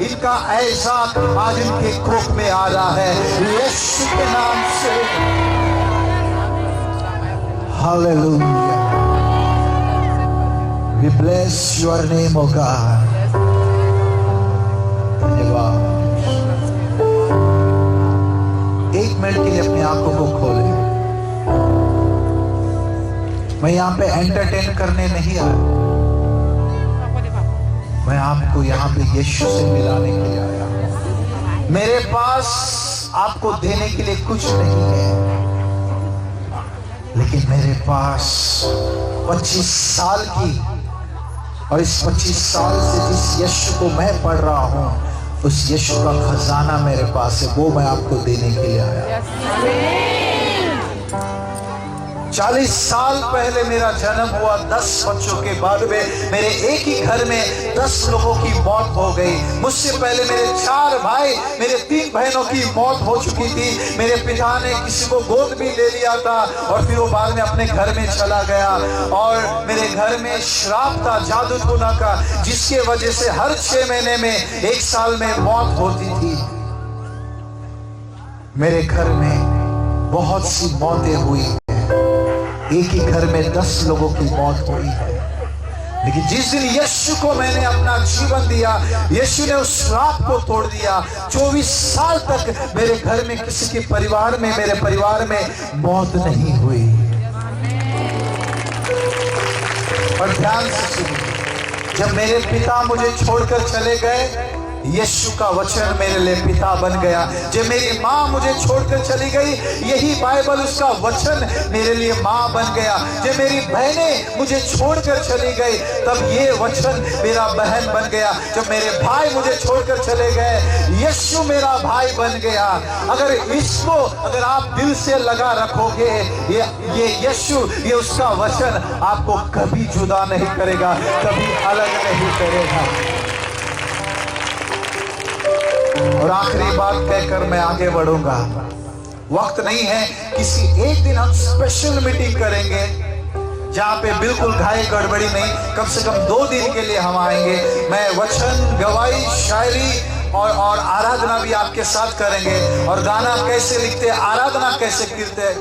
इनका ऐसाक आज इनके कोख में आ रहा है यीशु के नाम से। Hallelujah. We bless your name, O God. धन्यवाद। 1 मिनट के लिए अपनी आंखों को खोलें। मैं यहाँ पे एंटरटेन करने नहीं आया, मैं आपको यहाँ पे यीशु से मिलाने के लिए आया हूँ। मेरे पास आपको देने के लिए कुछ नहीं है, लेकिन मेरे पास 25 साल की, और इस 25 साल से जिस यीशु को मैं पढ़ रहा हूँ, उस यीशु का खजाना मेरे पास है, वो मैं आपको देने के लिए आया। 40 साल पहले मेरा जन्म हुआ, 10 बच्चों के बाद में मेरे एक ही घर में 10 लोगों की मौत हो गई। मुझसे पहले मेरे 4 भाई, मेरे 3 बहनों की मौत हो चुकी थी। मेरे पिता ने किसी को गोद भी ले लिया था और फिर वो बाद में अपने घर में चला गया। और मेरे घर में श्राप था जादू टोना का, जिसके वजह से हर 6 महीने में 1 साल में मौत होती थी। मेरे घर में बहुत सी मौतें हुई, एक ही घर में 10 लोगों की मौत हुई है। लेकिन जिस दिन यीशु को मैंने अपना जीवन दिया, यीशु ने उस श्राप को तोड़ दिया। 24 साल तक मेरे घर में किसी के परिवार में, मेरे परिवार में मौत नहीं हुई। और ध्यान से सुनिए, जब मेरे पिता मुझे छोड़कर चले गए, यीशु का वचन मेरे लिए पिता बन गया। जब मेरी माँ मुझे छोड़कर चली गई, यही बाइबल उसका वचन मेरे लिए माँ बन गया। जब मेरी बहनें मुझे छोड़कर चली गई, तब ये वचन मेरा बहन बन गया। जब मेरे भाई मुझे छोड़कर चले गए, यीशु मेरा भाई बन गया। अगर इसको अगर आप दिल से लगा रखोगे, ये यीशु, ये उसका वचन आपको कभी जुदा नहीं करेगा, कभी अलग नहीं करेगा। और आखिरी बात कहकर मैं आगे बढ़ूंगा, वक्त नहीं है। किसी एक दिन हम स्पेशल मीटिंग करेंगे जहां पे बिल्कुल घाई गड़बड़ी नहीं, कम से कम 2 दिन के लिए हम आएंगे। मैं वचन, गवाही, शायरी और आराधना भी आपके साथ करेंगे। और गाना कैसे लिखते हैं, आराधना कैसे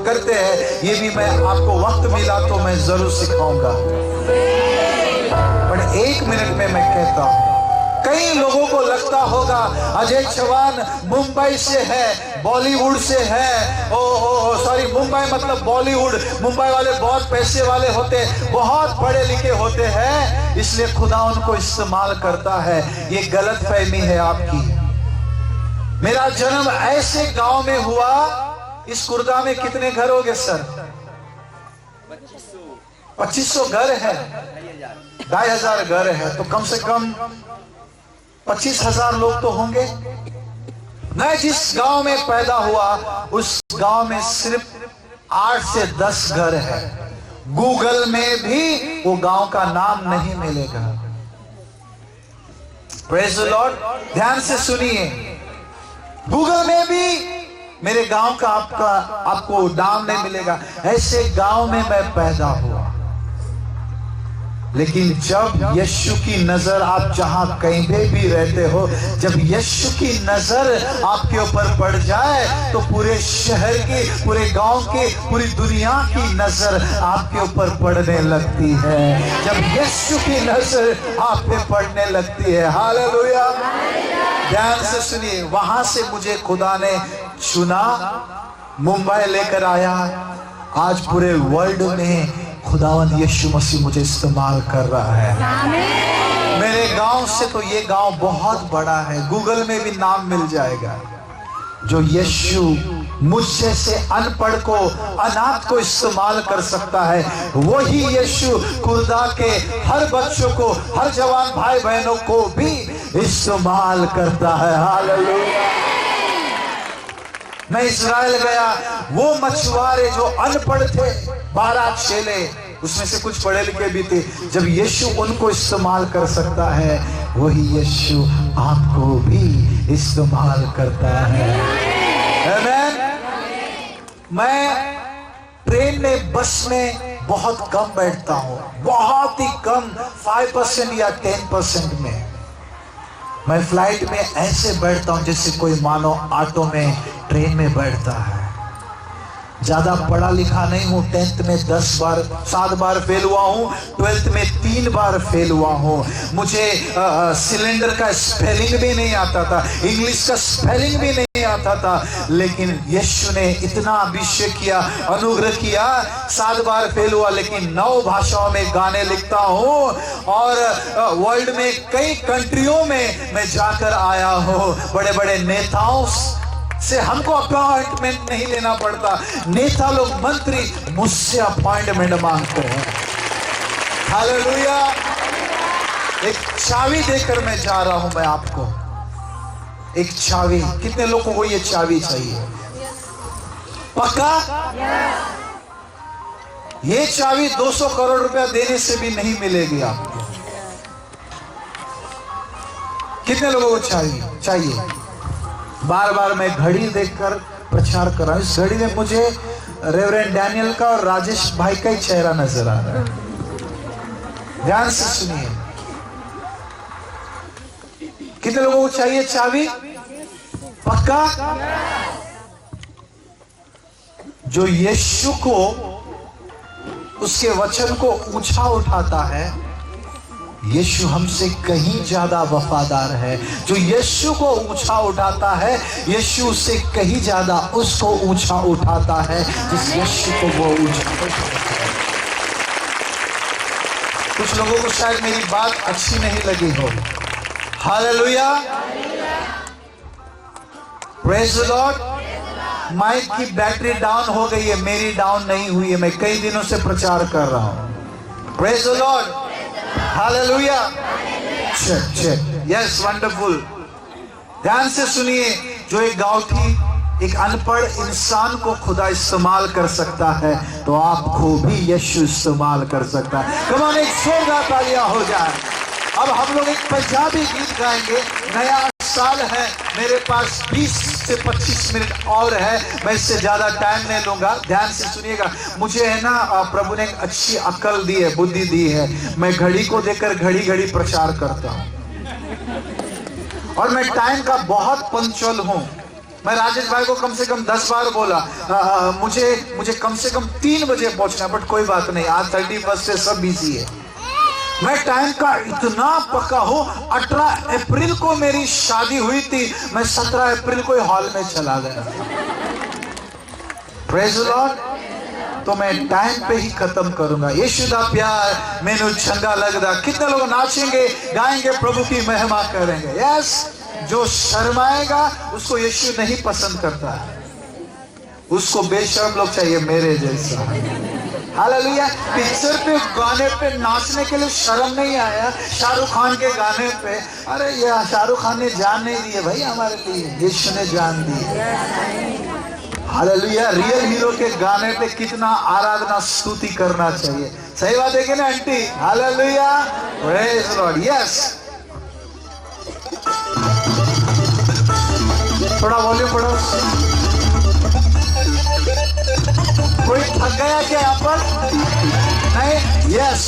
करते हैं, ये भी मैं आपको वक्त मिला तो मैं जरूर सिखाऊंगा। पर 1 मिनट में मैं कहता हूं, कई लोगों को लगता होगा अजय चौहान मुंबई से है, बॉलीवुड से है। सॉरी, मुंबई मतलब बॉलीवुड। मुंबई वाले बहुत पैसे वाले होते, बहुत पढ़े लिखे होते हैं, इसलिए खुदा उनको इस्तेमाल करता है। ये गलत फहमी है आपकी। मेरा जन्म ऐसे गांव में हुआ। इस कुर्दा में कितने घर हो गए सर? 2500 घर है, 2500 घर है, तो कम से कम 25,000 लोग तो होंगे। मैं जिस गांव में पैदा हुआ, उस गांव में सिर्फ 8 से 10 घर है। गूगल में भी वो गांव का नाम नहीं मिलेगा। Praise the Lord. ध्यान से सुनिए, गूगल में भी मेरे गांव का आपको नाम नहीं मिलेगा। ऐसे गांव में मैं पैदा हुआ। लेकिन जब यीशु की नजर, आप जहां कहीं भी रहते हो, जब यीशु की नजर आपके ऊपर पड़ जाए, तो पूरे शहर की, पूरे गांव की, पूरी दुनिया की नजर आपके ऊपर पड़ने लगती है। जब यीशु की नजर आप पे पड़ने लगती है, हालेलुया। ध्यान से सुनिए, वहां से मुझे खुदा ने चुना, मुंबई लेकर आया। आज पूरे वर्ल्ड में खुदावंद यीशु मसीह मुझे इस्तेमाल कर रहा है। मेरे गांव से तो ये गांव बहुत बड़ा है, गूगल में भी नाम मिल जाएगा। जो यीशु मुझसे से अनपढ़ को, अनाथ को इस्तेमाल कर सकता है, वही यीशु कुर्दा के हर बच्चों को, हर जवान भाई बहनों को भी इस्तेमाल करता है। हालेलुया। मैं इस्राएल गया, वो मछुआरे जो अनपढ़ थे, 12 चेले, उसमें से कुछ पढ़े लिखे भी थे। जब यीशु उनको इस्तेमाल कर सकता है, वही यीशु आपको भी इस्तेमाल करता है। आमीन। मैं ट्रेन में, बस में बहुत कम बैठता हूँ, बहुत ही कम, 5% या 10% में। मैं फ्लाइट में ऐसे बैठता हूं जैसे कोई मानो ऑटो में, ट्रेन में बैठता है। ज्यादा पढ़ा लिखा नहीं हूँ, 10th में 7 बार फेल हुआ हूँ, 12th में 3 बार फेल हुआ हूँ। मुझे सिलेंडर का स्पेलिंग भी नहीं आता था, इंग्लिश का स्पेलिंग भी नहीं आता था, लेकिन यीशु ने इतना अभिषेक किया, अनुग्रह किया। 7 बार फेल हुआ लेकिन 9 भाषाओं में गाने लिखता हूँ और वर्ल्ड में कई कंट्रियों में मैं जाकर आया हूँ। बड़े बड़े नेताओं से हमको अपॉइंटमेंट नहीं लेना पड़ता, नेता लोग, मंत्री मुझसे अपॉइंटमेंट मांगते हैं। हालेलुया। एक चाबी देकर मैं जा रहा हूं मैं आपको, एक चाबी। कितने लोगों को ये चाबी चाहिए? पक्का? ये चाबी 200 करोड़ रुपया देने से भी नहीं मिलेगी आपको। कितने लोगों को चाहिए? बार बार मैं घड़ी देखकर प्रचार कर रहा हूं। इस घड़ी में मुझे रेवरेंड डैनियल का और राजेश भाई का ही चेहरा नजर आ रहा है। ध्यान से सुनिए। कितने लोगों को चाहिए चाबी? पक्का? जो यीशु को, उसके वचन को ऊंचा उठाता है, यीशु हमसे कहीं ज्यादा वफादार है। जो यीशु को ऊंचा उठाता है, यीशु से कहीं ज्यादा उसको ऊंचा उठाता है जिस यीशु को वो ऊंचा उठाता है। कुछ लोगों को शायद मेरी बात अच्छी नहीं लगी हो। Hallelujah, praise the Lord. Mike की बैटरी डाउन हो गई है, मेरी डाउन नहीं हुई है। मैं कई दिनों से प्रचार कर रहा हूं। Praise the Lord. Hallelujah. Check. Yes, wonderful. ध्यान से सुनिए। जो एक गाँवठी, एक अनपढ़ इंसान को खुदा इस्तेमाल कर सकता है, तो आपको भी यीशु इस्तेमाल कर सकता है। कम ऑन, एक जोरदार तालियां हो जाए। अब हम लोग एक पंजाबी गीत गाएंगे। नया साल है, मेरे पास 20 से 25 मिनट और है, मैं इससे ज्यादा टाइम नहीं लूंगा। ध्यान से सुनिएगा। मुझे है ना, प्रभु ने एक अच्छी अकल दी है, बुद्धि दी है। मैं घड़ी को देखकर घड़ी प्रचार करता हूं और मैं टाइम का बहुत पंक्चुअल हूं। मैं राजेश भाई को कम से कम 10 बार बोला मुझे कम से कम 3 बजे पहुंचना, बट कोई बात नहीं, आज 31 से सब बिजी है। मैं टाइम का इतना पक्का हूं। 18 अप्रैल को मेरी शादी हुई थी, मैं 17 अप्रैल को हॉल में चला गया। Praise the Lord. तो मैं टाइम पे ही खत्म करूंगा। यीशु दा प्यार मैनू चंगा लगदा। कितने लोग नाचेंगे, गाएंगे, प्रभु की महिमा करेंगे? यस। जो शर्माएगा उसको यीशु नहीं पसंद करता है, उसको बेशर्म लोग चाहिए मेरे जैसा। हालेलुया। पिक्चर पे, गाने पे नाचने के लिए शर्म नहीं आया। शाहरुख खान के गाने पे, अरे यार शाहरुख खान ने जान नहीं दी है भाई हमारे लिए, यीशु ने जान दी है। हालेलुया। रियल हीरो के गाने पे कितना आराधना स्तुति करना चाहिए। सही बात है कि ना aunty? Hallelujah, praise the Lord. Yes, थोड़ा वॉल्यूम बढ़ाओ। कोई थक गया क्या यहाँ पर? नहीं? यस।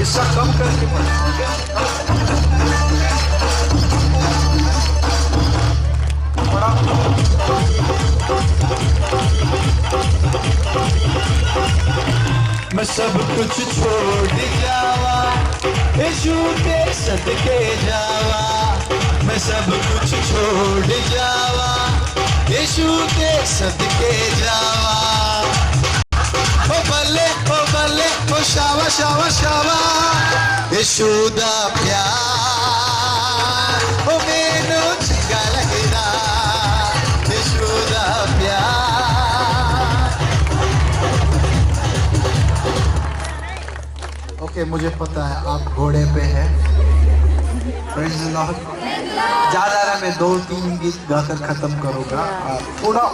इसका कम करके मैं सब कुछ छोड़ जावा, यीशु के सदके जावा। मैं सब कुछ छोड़ जावा, यीशु के सदके जावा। ओ बल्ले, ओ बल्ले, ओ शावा शावा शावा। यीशु दा प्यार ओ मैनू चंगा लगदा। यीशु दा प्यार। ओके, मुझे पता है आप घोड़े पे हैं। Praise the Lord. ज्यादा ना, मैं 2-3 गीत गाकर खत्म करूंगा। थोड़ा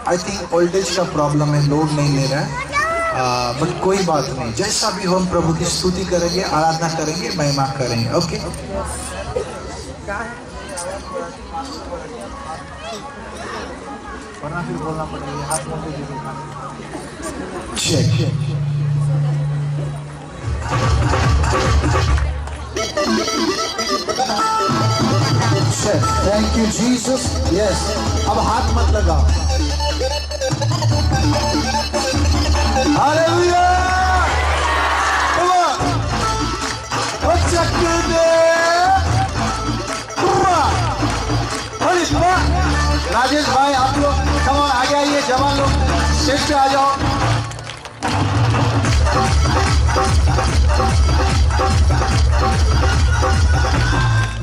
आई थिंक ओल्ड एज का प्रॉब्लम है, लोड नहीं ले रहा है, बट कोई बात नहीं। जैसा भी हो हम प्रभु की स्तुति करेंगे, आराधना करेंगे, महिमा करेंगे। ओके, वरना फिर बोलना पड़ेगा हाथ में। Check. Thank you Jesus. Yes, अब हाथ मत लगाओ। हालेलुया। चक दे। राजेश भाई आप लोग कमॉन आगे आइए, जवान लोग स्टेज पे आ जाओ।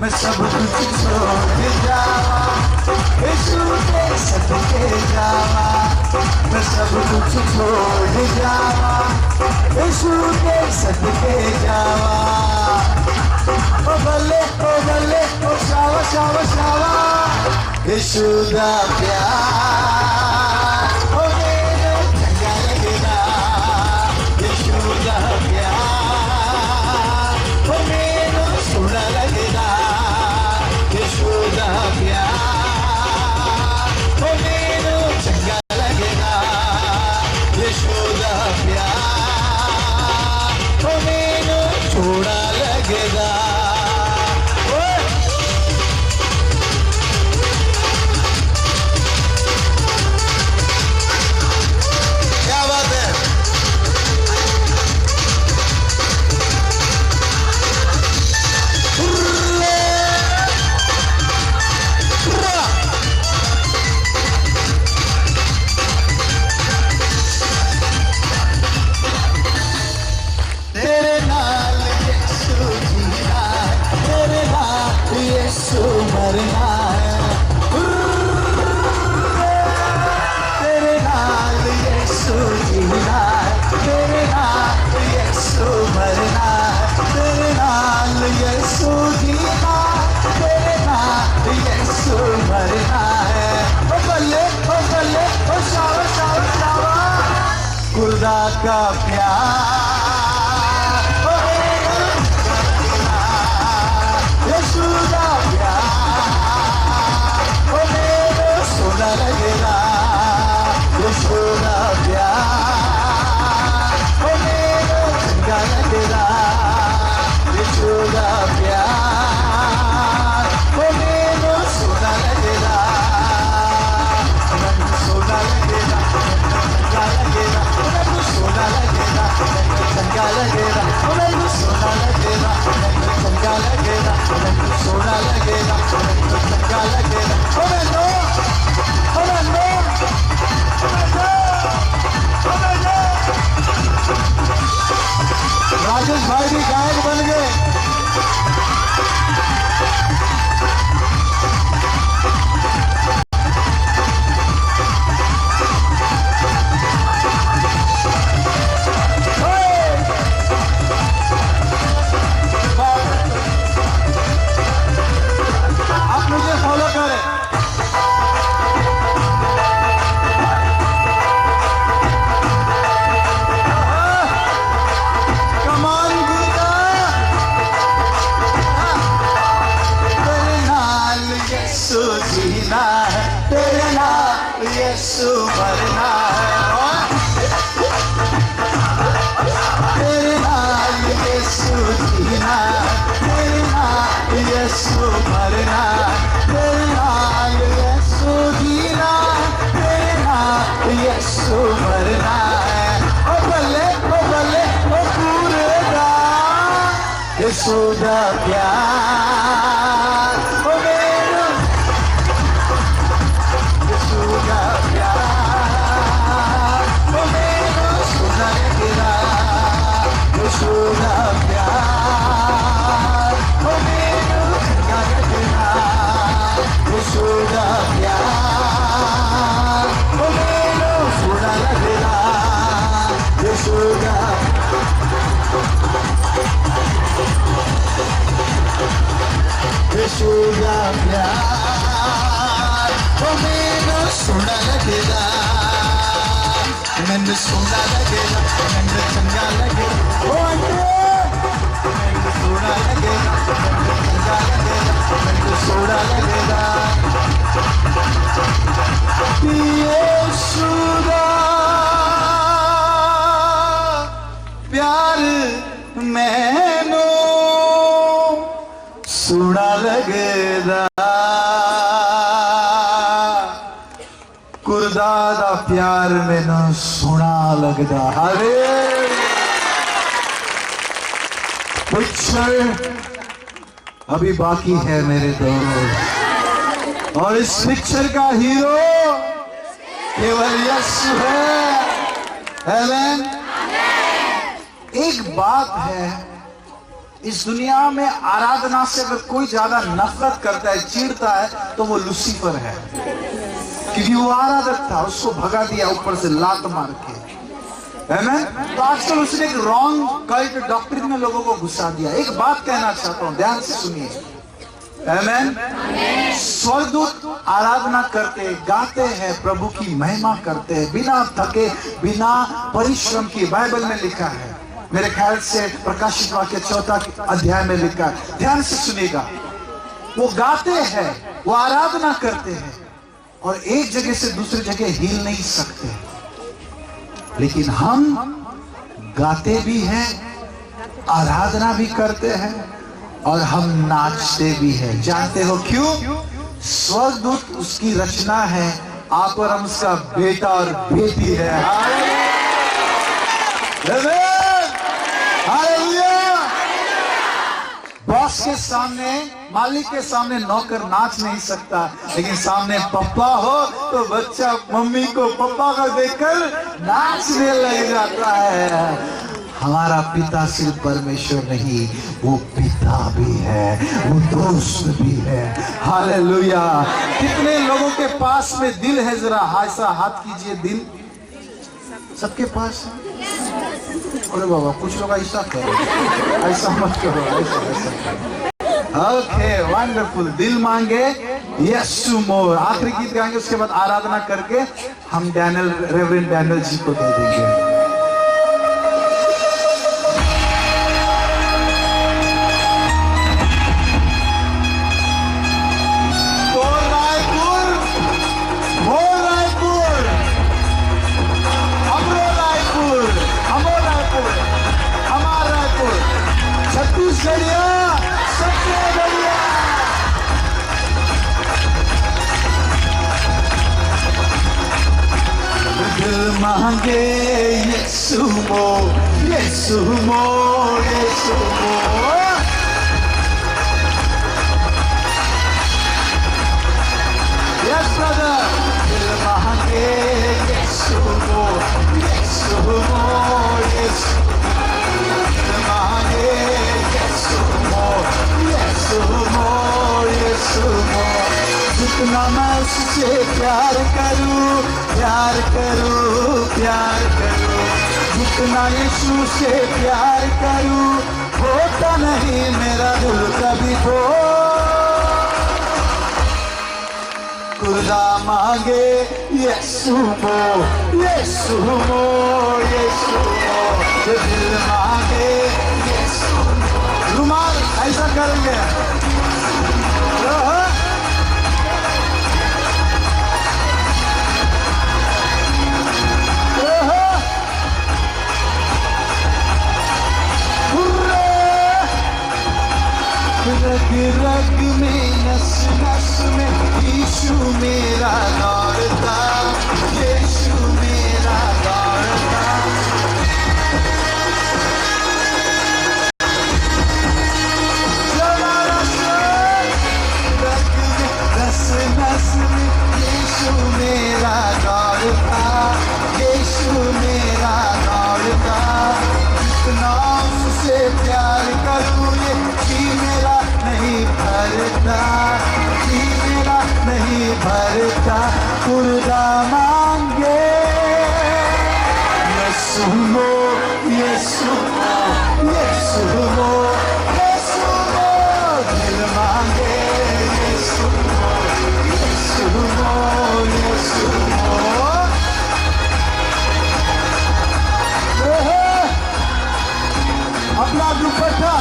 मैं सब कुछ छोड़ जावा, यीशु के सदके जावा। मैं सब कुछ छोड़ जावा, यीशु के सदके जावा। ओ बल्ले ओ शावा शावा शावा, यीशु दा प्यार ओ मेरे चंगा लगदा। यीशु दा प्यार ओ मेरे सोना लगदा। यीशु दा प्यार ओ मेरे चंगा लगदा। यीशु दा प्यार ओ मेरे छोड़ा लगदा। खुदा का प्यार यीशु दा प्यार ओ मेरे सोना लगेगा। यीशु दा प्यार ओ मेरे चंगा लगेगा। यीशु दा प्यार ओ मेरे सोना लगेगा। सोना लगेगा, चंगा लगेगा। सोना लगेगा, चंगा लगेगा। सोना लगेगा, चंगा लगेगा। सोना लगेगा, चंगा लगेगा। राजेश भाई भी गायक बन गए। यीशु मरना है तेरे नाल, यीशु जीना तेरे नाल। यीशु मरना तेरे नाल, यीशु जीना तेरे नाल। यीशु मरना है ओ बल्ले ओ पूरे दा। यीशु दा प्यार ओ मेरे यीशु दा प्यार ओ मेरे सोना लगेगा। यीशु दा प्यार ओ मेरे चंगा लगेगा। यीशु दा प्यार ओ मेरे सोना लगेगा। यीशु दा यीशु दा प्यार ओ मेरे सोना लगेगा। मैंने सोना लगेगा, मैंने चंगा लगेगा। ओ मैंने सोना लगेगा, मैंने चंगा लगेगा। मैंने सोना लगेगा। यीशु दा प्यार मैनू सोना लगेगा। प्यार में न सोना लगदा। अरे पिक्चर अभी बाकी है मेरे दोस्त, और इस पिक्चर का हीरो केवल यीशु है। आमीन। एक बात है, इस दुनिया में आराधना से अगर कोई ज्यादा नफरत करता है, चिढ़ता है, तो वो लूसीफर है, क्योंकि वो आराधक था, उसको भगा दिया ऊपर से लात मार के। आमीन। तो आजकल उसने एक रॉन्ग कल्ट डॉक्ट्रिन में लोगों को घुसा दिया। एक बात कहना चाहता हूं, ध्यान से सुनिए। आमीन। स्वर्गदूत आराधना करते, गाते हैं, प्रभु की महिमा करते हैं, बिना थके, बिना परिश्रम की। बाइबल में लिखा है, मेरे ख्याल से प्रकाशित वाक्य 4 अध्याय में लिखा है, ध्यान से सुनिएगा। वो गाते हैं, वो आराधना करते हैं, और एक जगह से दूसरी जगह हिल नहीं सकते। लेकिन हम गाते भी हैं, आराधना भी करते हैं, और हम नाचते भी हैं। जानते हो क्यों? स्वर्गदूत उसकी रचना है, आप और हम उसका बेटा और बेटी है। बॉस के सामने, मालिक के सामने नौकर नाच नहीं सकता, लेकिन सामने पप्पा हो तो बच्चा मम्मी को, पप्पा को देखकर नाचने लग जाता है। हमारा पिता सिर्फ परमेश्वर नहीं, वो पिता भी है, वो दोस्त भी है। हालेलुया। कितने लोगों के पास में दिल है? जरा ऐसा हाथ कीजिए। दिल सबके पास है? अरे बाबा, कुछ लोग ऐसा करो, ऐसा मत करो, ऐसा। Okay, wonderful. दिल मांगे यीशु मोर। आखिरी गीत गाएंगे, उसके बाद आराधना करके हम रेवरेंड डैनियल जी को दे देंगे। दिल मांगे यीशु मोर, यीशु मोर, यीशु मोर। Yes brother. दिल मांगे यीशु मोर, यीशु मोर, यीशु। दिल मांगे यीशु मोर, यीशु मोर, यीशु मोर। जितना मैं उससे प्यार करूं, प्यार करूं, प्यार करूं, जितना यीशु से प्यार करूं, होता नहीं मेरा दिल कभी को। खुदा मांगे यीशु मोर, यीशु मोर, यीशु मोर। दिल मांगे यीशु मोर। रुमाल ऐसा करेंगे। रग रग में, नस नस में यीशु मेरा दौड़ता, यीशु मेरा दौड़ता। रग में, नस नस में यीशु मेरा दौड़ता, यीशु मेरा दौड़ता। जितना उससे प्यार करूं, ये जी मेरा नहीं भरता, जी मेरा नहीं भरता। खुदा मांगे यीशु मोर, यीशु मोर, यीशु मोर, यीशु मोर। दिल मांगे यीशु मोर, यीशु मोर, यीशु मोर। अपना दुपट्टा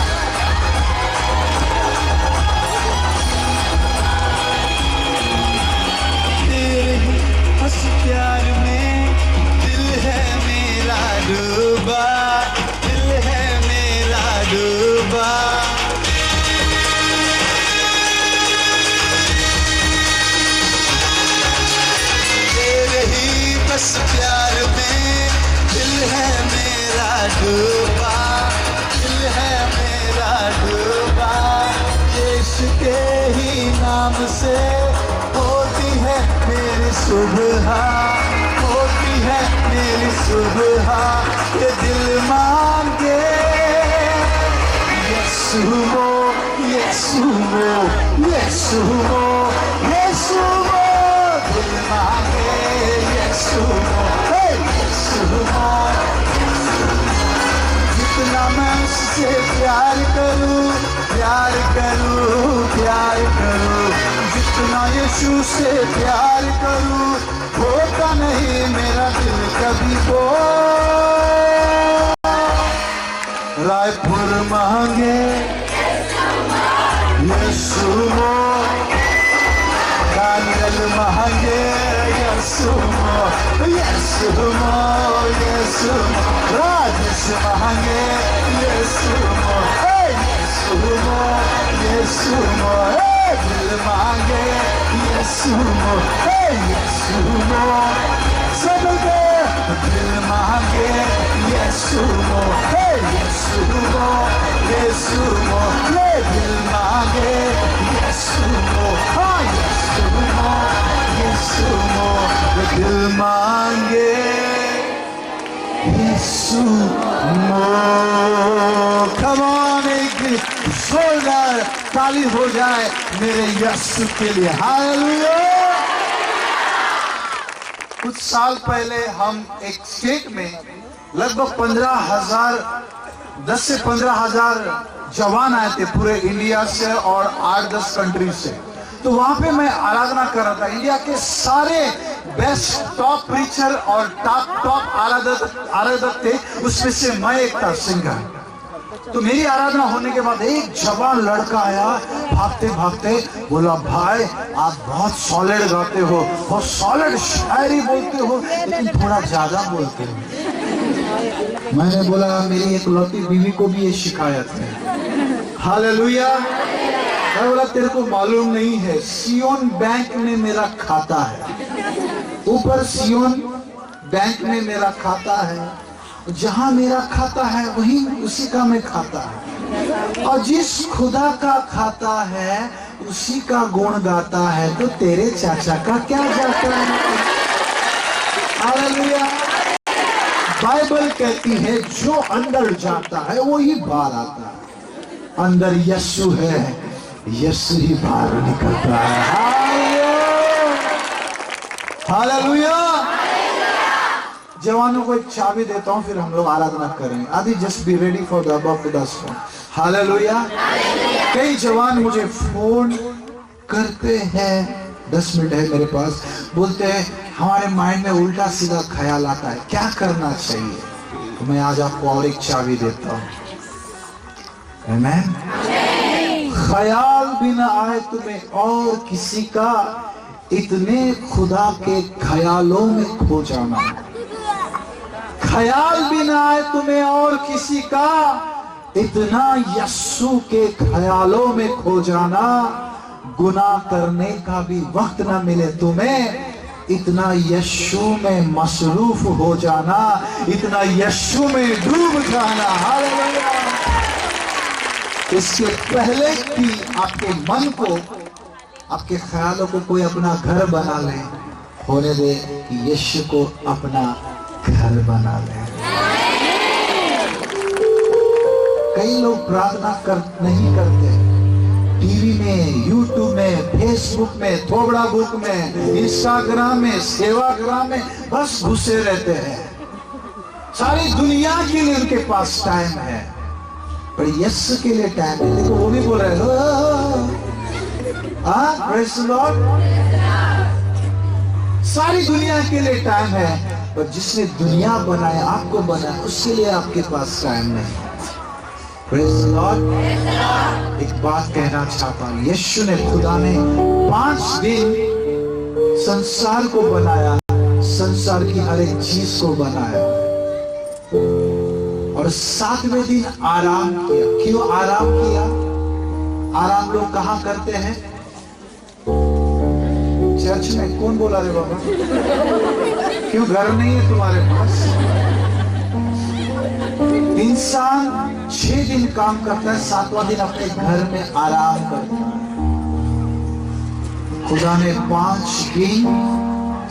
प्यार में दिल है मेरा डूबा, दिल है मेरा डूबा। मेरी सुबह ये दिल मांगे यीशु यीशु यीशु यीशु दिल मांगे यीशु जितना मैं उससे प्यार करूं जितना यीशु से प्यार करूं होता नहीं मेरा दिल कभी वो रायपुर मांगे यीशु कांगल मांगे यीशु राजेश मांगे यीशु दिल मांगे यीशु सब दिल मांगे यीशु ये दिल मांगे यीशु दिल मांगे यीशु Come on, एक जोरदार ताली हो जाए मेरे यीशु के लिए। हालेलुया। कुछ साल पहले हम एक स्टेट में लगभग 10 से 15,000 जवान आए थे पूरे इंडिया से और 8-10 कंट्री से। तो वहां पे मैं आराधना कर रहा था। इंडिया के सारे बेस्ट टॉप प्रीचर और टॉप आराधक थे, उसमें से मैं एक था सिंगर। तो मेरी आराधना होने के बाद एक जवान लड़का आया भागते भागते, बोला भाई आप बहुत सॉलिड गाते हो, बहुत सॉलिड शायरी बोलते हो, लेकिन थोड़ा ज्यादा बोलते हो। मैंने बोला मेरी एक लौती बीवी को भी ये शिकायत है। हालेलुया। मैं बोला तेरे को मालूम नहीं है, सियोन बैंक में मेरा खाता है, ऊपर सियोन बैंक में मेरा खाता है, जहां मेरा खाता है वहीं उसी का मैं खाता है, और जिस खुदा का खाता है उसी का गुण गाता है, तो तेरे चाचा का क्या जाता है। हालेलुया। बाइबल कहती है जो अंदर जाता है वो ही बाहर आता है। अंदर यीशु है, यीशु ही बाहर निकलता है। हालेलुया। जवानों को एक चाबी देता हूं, फिर हम लोग आराधना करेंगे। आदि just be ready for the above to the stone. Hallelujah. कई जवान मुझे फोन करते हैं, 10 मिनट है मेरे पास, बोलते हैं हमारे माइंड में उल्टा सीधा ख्याल आता है, क्या करना चाहिए। तो मैं आज आपको और एक चाबी देता हूं। आमीन। ख्याल भी ना आए तुम्हें और किसी का, इतने खुदा के ख्यालों में खो जाना। ख्याल भी ना आए तुम्हें और किसी का, इतना यीशु के ख्यालों में खो जाना। गुनाह करने का भी वक्त ना मिले तुम्हें, इतना यीशु में मसरूफ हो जाना, इतना यीशु में डूब जाना। हालेलुया। इसके पहले कि आपके मन को, आपके ख्यालों को कोई अपना घर बना ले, होने दे कि यीशु को अपना घर बना ले। कई लोग प्रार्थना नहीं करते, टीवी में, यूट्यूब में, फेसबुक में, थोबड़ा बुक में, इंस्टाग्राम में, सेवाग्राम में बस घुसे रहते हैं। सारी दुनिया के लिए उनके पास टाइम है, पर यीशु के लिए टाइम है। देखो वो भी बोल रहे हो, प्रेज़ द लॉर्ड। सारी दुनिया के लिए टाइम है, पर जिसने दुनिया बनाया, आपको बनाया, उसके लिए आपके पास टाइम नहीं। Praise the Lord. एक बात कहना चाहता हूं, यीशु ने, खुदा ने 5 दिन संसार को बनाया, संसार की हर एक चीज को बनाया, और 7वें दिन आराम किया। क्यों आराम किया? आराम लोग कहाँ करते हैं? चर्च में। कौन बोला रे बाबा? क्यों घर नहीं है तुम्हारे पास? इंसान 6 दिन काम करता है, 7वां दिन अपने घर में आराम करता है। खुदा ने 5 दिन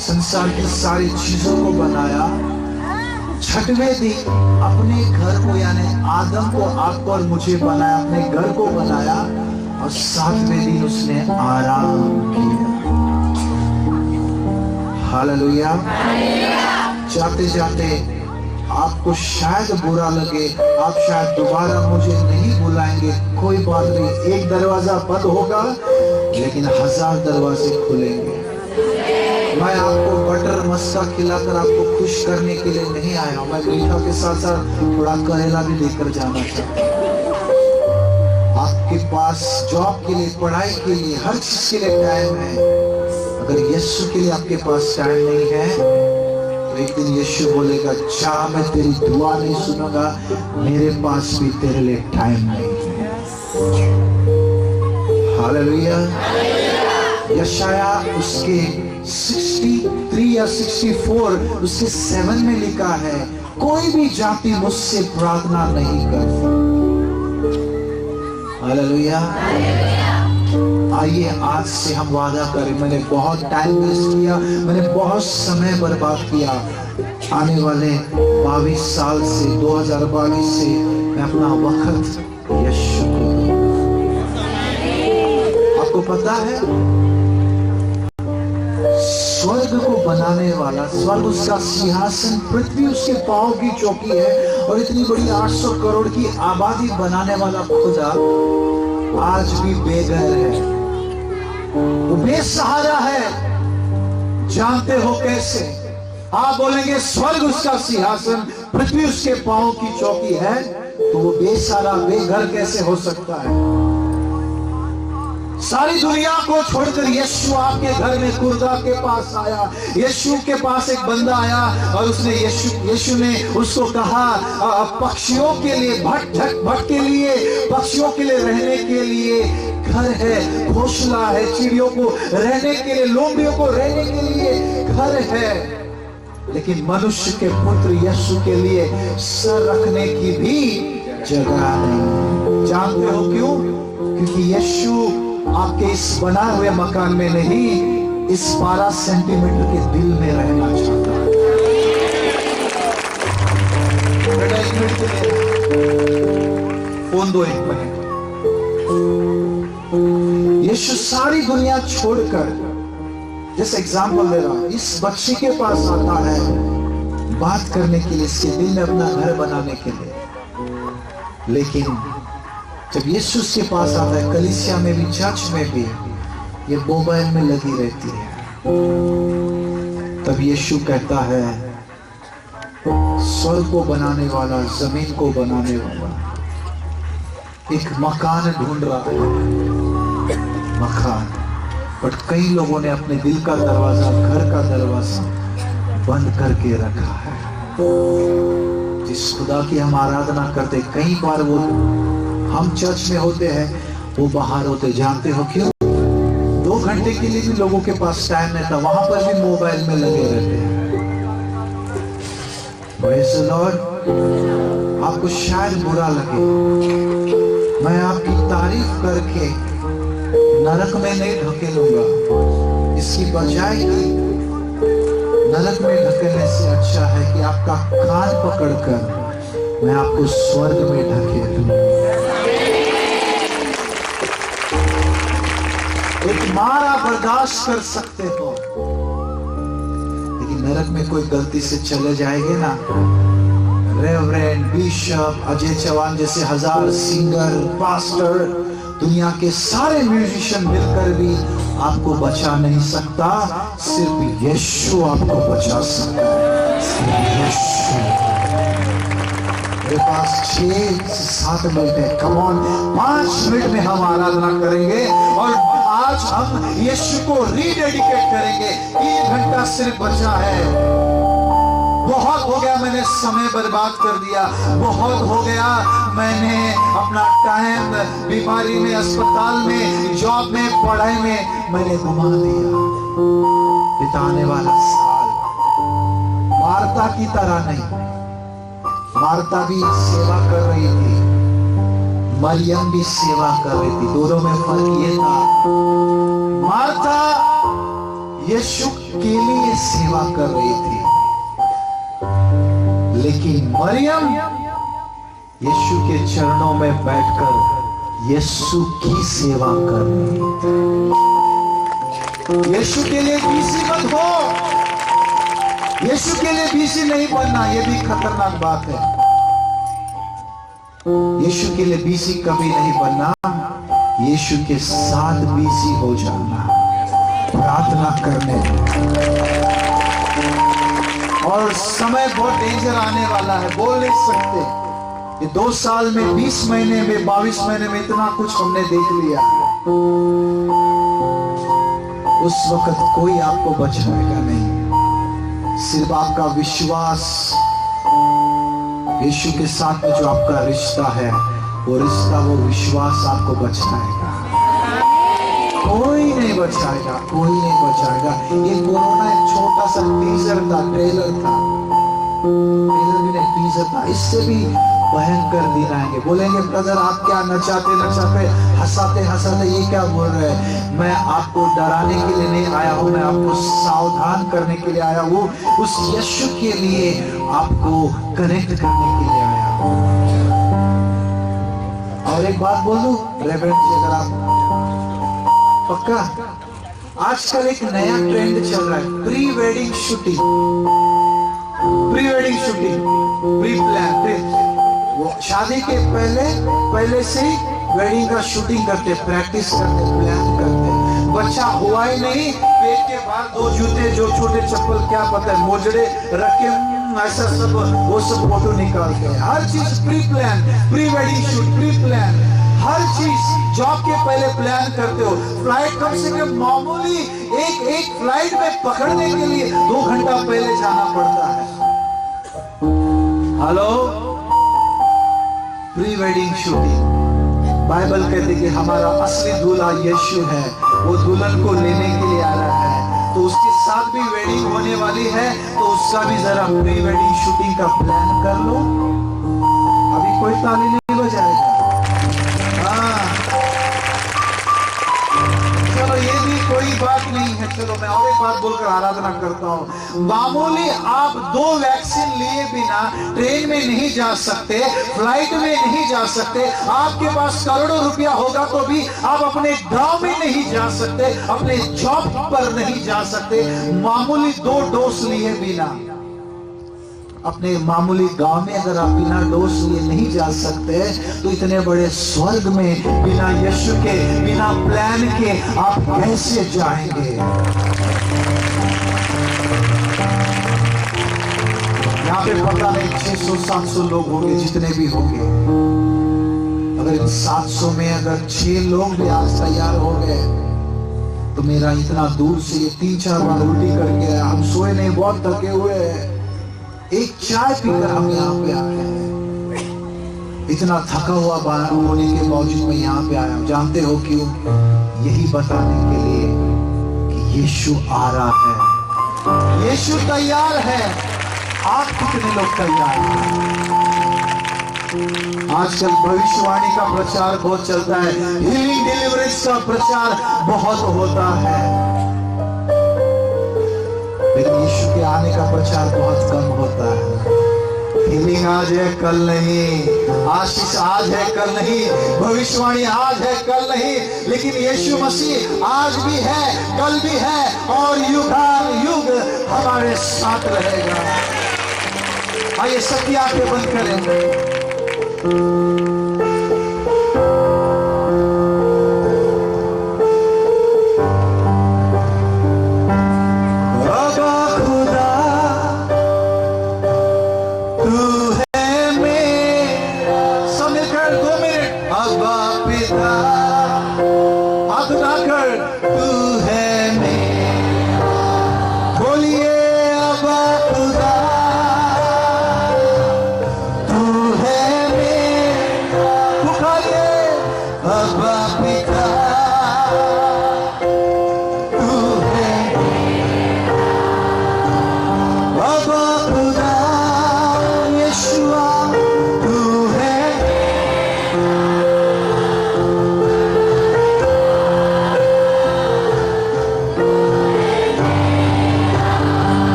संसार की सारी चीजों को बनाया, छठवें दिन अपने घर को यानी आदम को, आपको और मुझे बनाया, अपने घर को बनाया, और सातवें दिन उसने आराम किया। हालेलुया। जाते जाते आपको शायद बुरा लगे, आप शायद दोबारा मुझे नहीं बुलाएंगे, कोई बात नहीं। एक दरवाजा बंद होगा लेकिन 1000 दरवाजे खुलेंगे। मैं आपको बटर मस्का खिलाकर आपको खुश करने के लिए नहीं आया, मैं मीठा के साथ साथ थोड़ा करेला भी लेकर जाना चाहता हूं। आपके पास जॉब के लिए, पढ़ाई के लिए, हर चीज के लिए टाइम है। अगर यीशु के लिए आपके पास टाइम नहीं है तो एक दिन यीशु बोलेगा, जा मैं तेरी दुआ नहीं सुनूंगा, मेरे पास भी तेरे लिए टाइम नहीं है। हालेलुया। यशाया उसके 63 या 64 उसके 7 में लिखा है, कोई भी जाति मुझसे प्रार्थना नहीं करती। हालेलुया। आइए आज से हम वादा करें, मैंने बहुत टाइम वेस्ट किया, मैंने बहुत समय बर्बाद किया, आने वाले 22 साल से 2022 से मैं अपना वक्त यीशु को दूं। आपको पता है स्वर्ग को बनाने वाला, स्वर्ग उसका सिंहासन, पृथ्वी उसके पांव की चौकी है, और इतनी बड़ी 800 करोड़ की आबादी बनाने वाला खुदा आज भी बेघर है, वो बेसहारा है। जानते हो कैसे? आप बोलेंगे स्वर्ग उसका सिंहासन, पृथ्वी उसके पांव की चौकी है, तो वो बेसहारा बेघर कैसे हो सकता है? सारी दुनिया को छोड़कर यीशु आपके घर में कुर्दा के पास आया। यीशु के पास एक बंदा आया और उसने यीशु ने उसको कहा, पक्षियों के लिए, भट के लिए, पक्षियों के लिए रहने के लिए घर है, घोंसला है, चिड़ियों को रहने के लिए, लोमड़ियों को रहने के लिए घर है, लेकिन मनुष्य के पुत्र यीशु के लिए सर रखने की भी जगह नहीं। जानते हो क्यों? क्योंकि यीशु आपके इस बनाए हुए मकान में नहीं, इस 12 सेंटीमीटर के दिल में रहना चाहता है। बेटा एक मिनट के लिए फोन दो, एक मिनट। यीशु सारी दुनिया छोड़कर, जैसे एग्जाम्पल दे रहा, इस बच्चे के पास आता है बात करने के लिए, इसके दिल में अपना घर बनाने के लिए। लेकिन जब यीशु के पास आता है, कलीसिया में भी, चर्च में भी, ये मोबाइल में लगी रहती है, तब यीशु कहता है, स्वर्ग को बनाने वाला, जमीन को बनाने वाला एक मकान ढूंढ रहा है, मकान। बट कई लोगों ने अपने दिल का दरवाजा, घर का दरवाजा बंद करके रखा है। जिस खुदा की हम आराधना करते, कई बार वो, हम चर्च में होते हैं, वो बाहर होते। जानते हो क्यों? 2 घंटे के लिए भी लोगों के पास टाइम नहीं था, वहां पर भी मोबाइल में लगे रहते हैं। Praise the Lord। आपको शायद बुरा लगे, मैं आपकी तारीफ करके नरक में नहीं ढकेलूंगा, इसकी बजाय कि नरक में ढकेलने से अच्छा है कि आपका कान पकड़कर मैं आपको स्वर्ग में ढकेलूं। एक मार आप बर्दाश्त कर सकते हो, लेकिन नरक में कोई गलती से चले जाएंगे ना, रेवरेंड, बिशप, अजय चौहान जैसे 1000 सिंगर, पास्टर, दुनिया के सारे म्यूजिशियन मिलकर भी आपको बचा नहीं सकता, सिर्फ यीशु आपको बचा सकता है। यीशु। मेरे पास 6 से 7 मिनट है, कम ऑन, 5 मिनट में हम आराधना करेंगे और आज हम यीशु को रीडेडिकेट करेंगे। 3 घंटा सिर्फ बचा है। बहुत हो गया मैंने समय बर्बाद कर दिया, बहुत हो गया मैंने अपना टाइम बीमारी में, अस्पताल में, जॉब में, पढ़ाई में मैंने घुमा दिया। बिताने वाला साल मार्ता की तरह नहीं, मार्ता भी सेवा कर रही थी, मरियम भी सेवा कर रही थी, दोनों में फर्क ये था, मार्ता यीशु के लिए सेवा कर रही थी, लेकिन मरियम यीशु के चरणों में बैठकर यीशु की सेवा करनी। यीशु के लिए बीसी मत हो, यीशु के लिए बीसी नहीं बनना, यह भी खतरनाक बात है। यीशु के लिए बीसी कभी नहीं बनना, यीशु के साथ बीसी हो जाना, प्रार्थना करने। और समय बहुत डेंजर आने वाला है, बोल नहीं सकते। ये 2 साल में 20 महीने में 22 महीने में इतना कुछ हमने देख लिया। उस वक्त कोई आपको बचाएगा नहीं, सिर्फ आपका विश्वास, यीशु के साथ में जो आपका रिश्ता है, वो रिश्ता, वो विश्वास आपको बचाएगा। कोई नहीं बचाएगा, कोई नहीं बचाएगा। ये कोरोना एक छोटा सा टीजर था, ट्रेलर था, ट्रेलर भी नहीं, टीजर था। इससे भी भयंकर दिन आएंगे। बोलेंगे ब्रदर आप क्या नचाते नचाते हंसाते हंसाते ये क्या बोल रहे हैं? मैं आपको डराने के लिए नहीं आया हूं, मैं आपको सावधान करने के लिए आया हूं, उस यीशु के लिए आपको कनेक्ट करने के लिए आया हूं। और एक बात बोल दूं रेवरेंड जी, अगर आप पक्का, आजकल एक नया ट्रेंड चल रहा है, pre wedding shooting, pre wedding shooting, pre plan, वो शादी के पहले से वेडिंग का शूटिंग करते, प्रैक्टिस करते, प्लान करते। बच्चा हुआ ही नहीं, पेट के बाहर 2 जूते, जो छोटे चप्पल, क्या पता है, मोजड़े रख के ऐसा सब, वो सब फोटो निकालते हैं। हर चीज pre plan, pre wedding shoot, pre plan, हर चीज। जॉब के पहले प्लान करते हो, फ्लाइट कम से कम मामूली एक फ्लाइट में पकड़ने के लिए 2 घंटा पहले जाना पड़ता है। Hello, pre wedding shooting. Bible कहती है कि हमारा असली दूल्हा यीशु है, वो दुल्हन को लेने के लिए आ रहा है, तो उसके साथ भी वेडिंग होने वाली है, तो उसका भी जरा प्री वेडिंग शूटिंग का प्लान कर लो। अभी कोई ताली नहीं बजाएगा। हाँ, चलो ये भी कोई बात नहीं है। चलो मैं और एक बात बोलकर आराधना करता हूँ। मामूली आप 2 वैक्सीन लिए बिना ट्रेन में नहीं जा सकते, फ्लाइट में नहीं जा सकते। आपके पास करोड़ों रुपया होगा तो भी आप अपने गांव में नहीं जा सकते, अपने जॉब पर नहीं जा सकते। मामूली 2 डोज लिए बिना अपने मामूली गांव में अगर आप बिना डोज लिए नहीं जा सकते, तो इतने बड़े स्वर्ग में बिना यीशु के, बिना प्लान के आप कैसे जाएंगे? यहाँ पे पता नहीं 600-700 लोग होंगे, जितने भी होंगे। अगर इन 700 में अगर 6 लोग भी आज तैयार हो गए, तो मेरा इतना दूर से ये 3-4 बार उल्टी करके आया, हम सोए नहीं, बहुत थके हुए हैं, एक चाय पीकर हम यहाँ पे आए हैं। इतना थका हुआ होने के बावजूद मैं यहाँ पे आया हूँ। जानते हो क्यों? यही बताने के लिए कि यीशु आ रहा है, यीशु तैयार है। आप कितने लोग तैयार हैं? आजकल भविष्यवाणी का प्रचार बहुत चलता है, हीलिंग डिलीवरेंस का प्रचार बहुत होता है, लेकिन यीशु के आने का प्रचार बहुत कम होता है। हीलिंग आज है कल नहीं, आशीष आज है कल नहीं, भविष्यवाणी आज है कल नहीं, लेकिन यीशु मसीह आज भी है, कल भी है और युगानुयुग हमारे साथ रहेगा। आइए सबकी आंखें बंद करें।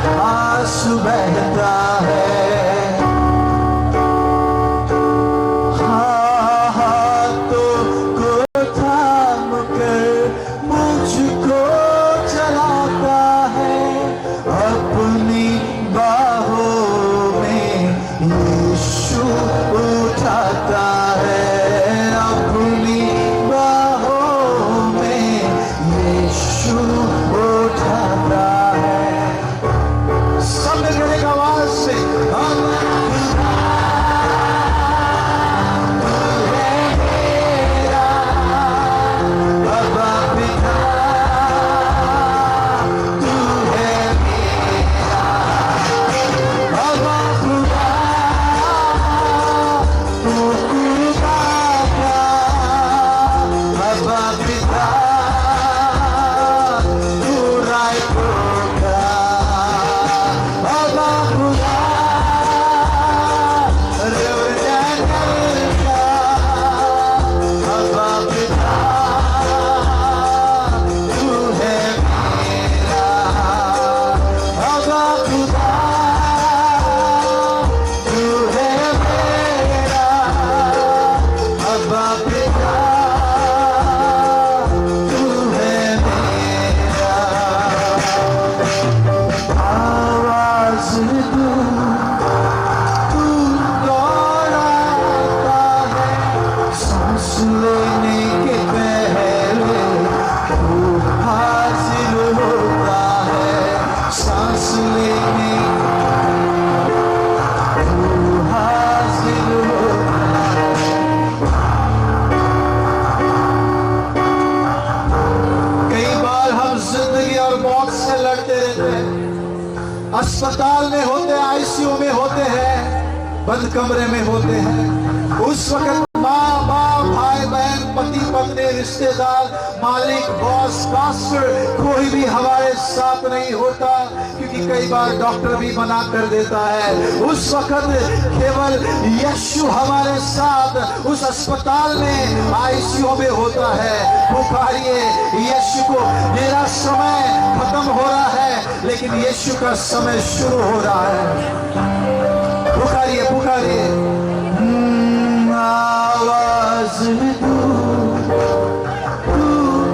आंसू बहता है। हाथों को थाम कर मुझको चलाता है, अपनी बाहों में यीशु उठाता है, अपनी बाहों में यीशु उठाता है। सब मिलकर एक आवाज से अस्पताल में होते, आईसीयू में होते हैं, बंद कमरे में होते हैं। उस वक्त माँ बाप, भाई बहन, पति पत्नी, रिश्तेदार, मालिक, बॉस, पास्टर, कोई भी हमारे साथ नहीं होता, क्योंकि कई बार डॉक्टर भी मना कर देता है। उस वक्त केवल यीशु हमारे साथ उस अस्पताल में, आईसीयू में होता है। पुकारिए यीशु को, मेरा समय खत्म हो रहा है लेकिन यीशु का समय शुरू हो रहा है। पुकारिए पुकारिए। आवाज में तू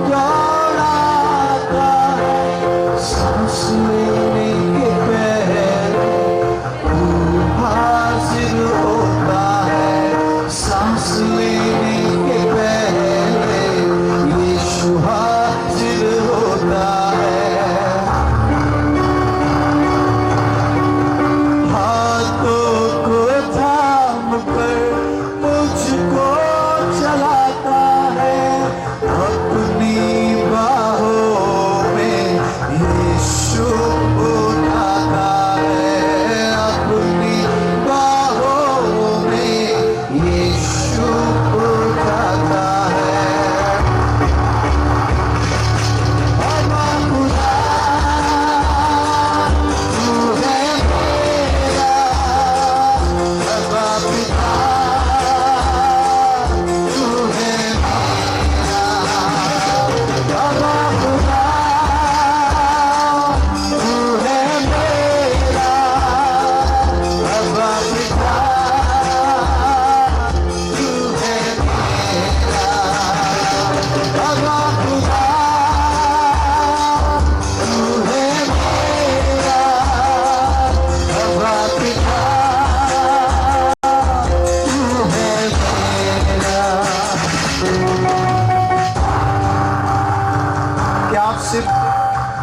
दौड़ाता है, सांस लेने के पहले तू हाजिर होता है, सांस लेने के पहले यीशु हाजिर होता है।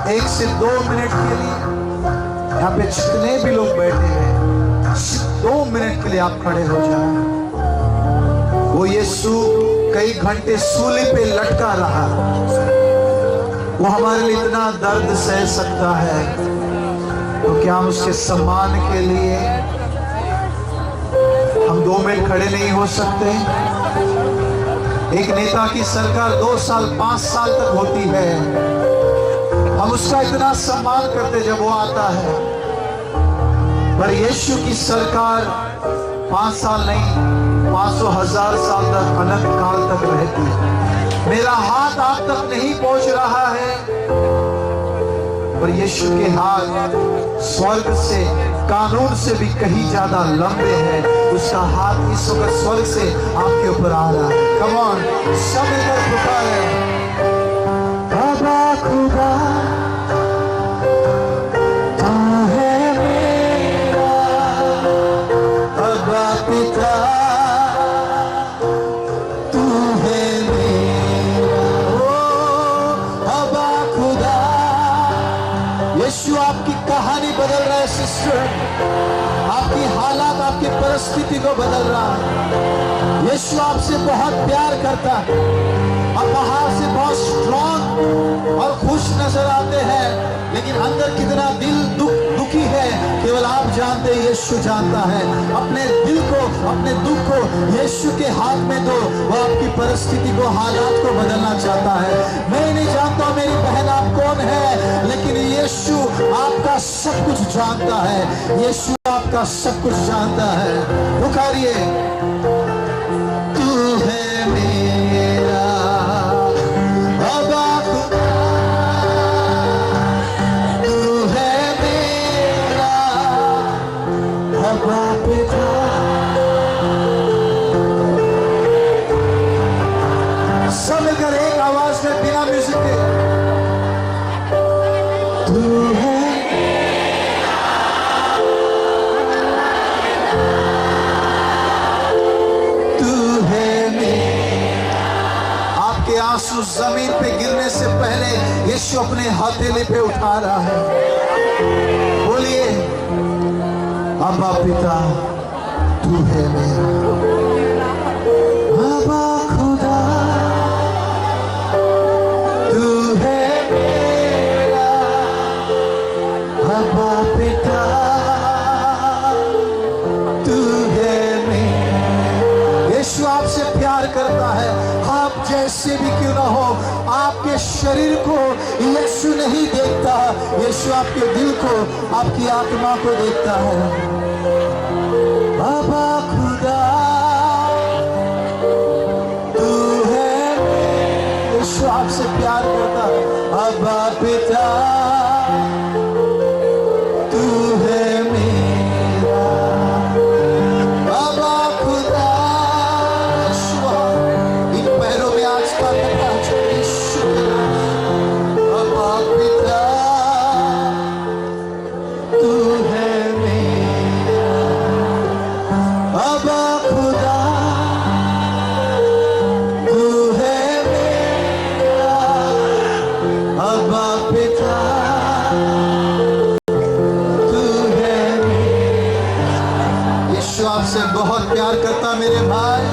एक से 2 मिनट के लिए यहाँ पे जितने भी लोग बैठे हैं, सिर्फ 2 मिनट के लिए आप खड़े हो जाएं। वो यीशु कई घंटे सूली पे लटका रहा, वो हमारे लिए इतना दर्द सह सकता है, तो क्या हम उसके सम्मान के लिए हम 2 मिनट खड़े नहीं हो सकते? एक नेता की सरकार 2 साल 5 साल तक होती है, हम उसका इतना सम्मान करते जब वो आता है, पर यीशु की सरकार 5 साल नहीं 500,000 साल तक, अनंत काल तक रहती है। मेरा हाथ आप तक नहीं पहुंच रहा है, और यीशु के हाथ स्वर्ग से, कानून से भी कहीं ज्यादा लंबे हैं। उसका हाथ इस वक्त स्वर्ग से आपके ऊपर आ रहा है। कम ऑन, सब मिलकर पुकारे, बाबा खुदा तू है मेरा, बाबा पिता तू है मेरा, ओ बाबा खुदा। यीशु आपकी कहानी बदल रहा है सिस्टर, आपकी हालात, आपकी परिस्थिति को बदल रहा है। यीशु आपसे बहुत प्यार करता है। आप बाहर से बहुत स्ट्रॉन्ग और खुश नजर आते हैं, लेकिन अंदर कितना दिल दुखी है केवल आप जानते हैं, यीशु जानता है। अपने दिल को, अपने दुख को यीशु के हाथ में दो, वो आपकी परिस्थिति को, हालात को बदलना चाहता है। मैं नहीं जानता मेरी बहन आप कौन है, लेकिन यीशु आपका सब कुछ जानता है। यीशु आपका सब कुछ जानता है। पुकारिए, तू है मेरा बाबा खुदा, तू है मेरा बाबा पिता। सब मिलकर एक आवाज में बिना म्यूजिक के, तू है आंसू जमीन पे गिरने से पहले यीशु अपने हथेली पे उठा रहा है। बोलिए, अब्बा पिता तू है मेरा, अब्बा खुदा तू है मेरा, अब्बा पिता तू है मेरा। यीशु आपसे प्यार करता है। आप जैसे भी क्यों ना हो, आपके शरीर को यीशु नहीं देखता, यीशु आपके दिल को, आपकी आत्मा को देखता है। बाबा खुदा तू है, यीशु आपसे प्यार करता है। बाबा पिता तू है मेरा, बाबा खुदा। आपसे बहुत प्यार करता मेरे भाई,